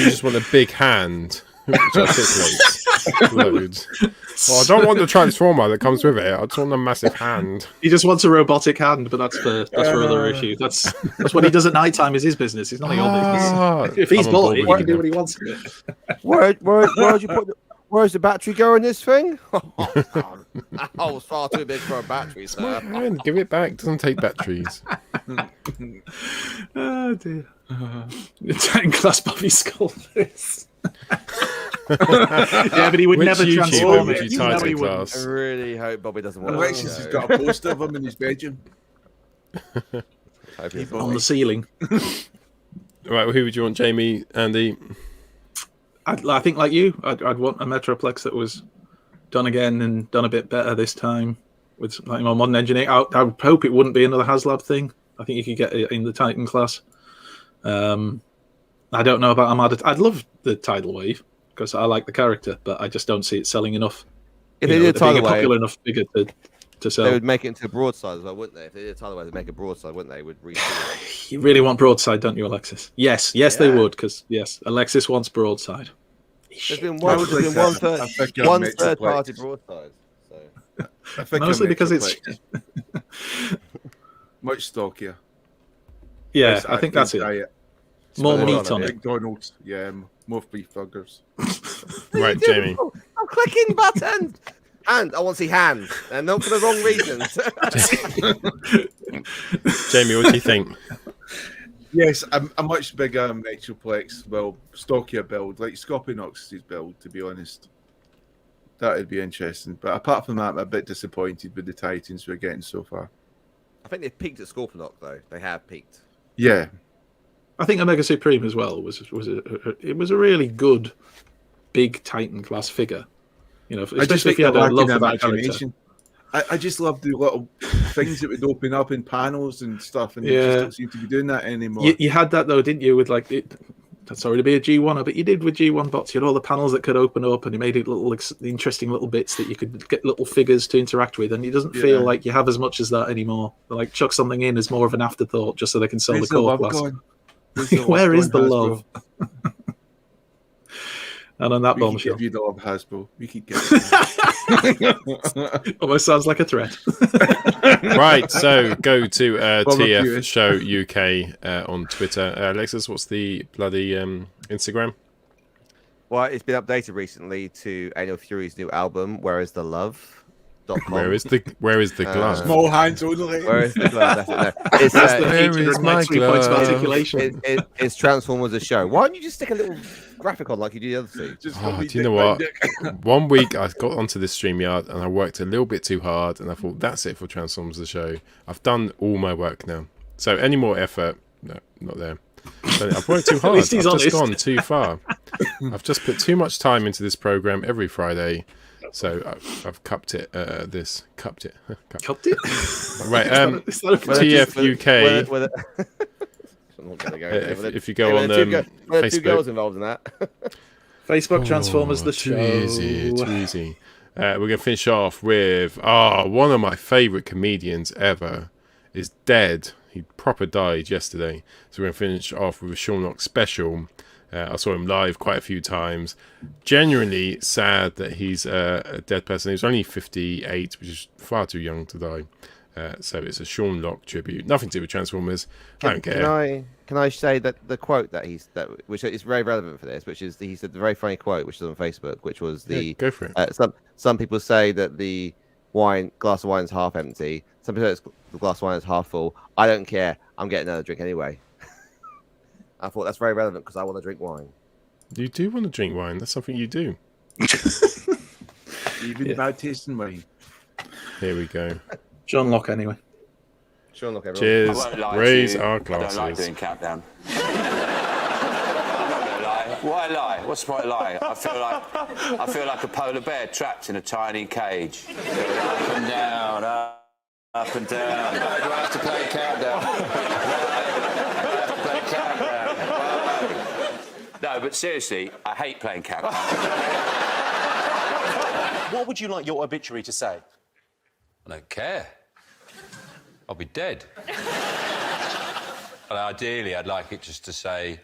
just want a big hand which articulates loads. Oh, I don't want the transformer that comes with it. I just want a massive hand. He just wants a robotic hand, but that's for other issues. That's what he does at night time. Is his business. It's not your business. If he's bought it, he can do what he wants with it. Where'd you put where's the battery go in this thing? Oh, it's far too big for a battery, sir. Man, give it back. Doesn't take batteries. Oh dear. Titan class Bobby Skullface. Yeah, but he would Which never YouTuber transform would it. you No, Titan he wouldn't. class? I really hope Bobby doesn't want Alexis has got a poster of him in his bedroom. On the ceiling. Right, well, who would you want, Jamie, Andy? I think, like you, I'd want a Metroplex that was done again and done a bit better this time with like more modern engineering. I would hope it wouldn't be another HasLab thing. I think you could get it in the Titan class. I don't know about Armada. I'd love the Tidal Wave because I like the character, but I just don't see it selling enough. If they did a Tidal Wave, popular enough figure to sell. They would make it into a broadside as well, wouldn't they? If they did a Tidal Wave, they'd make a broadside, wouldn't they? Would reshoot. You really want broadside, don't you, Alexis? Yes, they would, because yes, Alexis wants broadside. There's been one third party broadside. So. Mostly because it's much stockier. Yeah, I think that's it. More meat on it. McDonald's, yeah, more beef burgers. Right, Jamie. I'm clicking buttons. And I want to see hands, and not for the wrong reasons. Jamie, what do you think? Yes, a much bigger Metroplex, well, stockier build, like Scorpionox's build, to be honest. That would be interesting. But apart from that, I'm a bit disappointed with the Titans we're getting so far. I think they've peaked at Scorpionox, though. They have peaked. Yeah. I think Omega Supreme as well was a really good big Titan class figure. You know, especially if you had a love for that character. I just love the little things that would open up in panels and stuff, and they just don't seem to be doing that anymore. You had that though, didn't you? With like, sorry to be a G1, but you did with G1 bots. You had all the panels that could open up, and you made it little interesting little bits that you could get little figures to interact with, and it doesn't feel like you have as much as that anymore. They like chuck something in as more of an afterthought, just so they can sell the core class. Where is the love? And on that bombshell, give you the love, Hasbro. We keep getting almost sounds like a threat. Right, so go to TF Show UK on Twitter. Alexis, what's the bloody Instagram? Well, it's been updated recently to Anal Fury's new album, Where Is the Love? Where is the glove? Small hands only. Where is the glove? That's it. No. It's, where is my glove? It's Transformers a show. Why don't you just stick a little graphic on like you do the other two? Do you know what? 1 week I got onto this StreamYard and I worked a little bit too hard, and I thought that's it for Transformers the show. I've done all my work now. So any more effort? No, not there. I've worked too hard. I've just gone too far. I've just put too much time into this program every Friday. So I've cupped it. Cupped it. Right. TF UK. I'm not gonna go if you go on Facebook, two girls involved in that. Facebook Transformers the show. Too easy. We're gonna finish off with one of my favourite comedians ever is dead. He proper died yesterday. So we're gonna finish off with a Shouki special. I saw him live quite a few times. Genuinely sad that he's a dead person. He was only 58, which is far too young to die. So it's a Shouki tribute. Nothing to do with Transformers. I don't care. Can I say that the quote which is very relevant for this, which is he said the very funny quote, which is on Facebook, which was go for it. Some people say that the glass of wine is half empty. Some people say the glass of wine is half full. I don't care. I'm getting another drink anyway. I thought that's very relevant because I want to drink wine. You do want to drink wine. That's something you do. Even bad tasting wine. Here we go. John Locke, anyway. John Locke, everyone. Cheers. Raise our glasses. I don't like doing countdown. Why lie? What's the point of lying? I feel like a polar bear trapped in a tiny cage. Up and down, up and down. Do I have to play countdown? No, but seriously, I hate playing countdown. What would you like your obituary to say? I don't care. I'll be dead. But ideally, I'd like it just to say,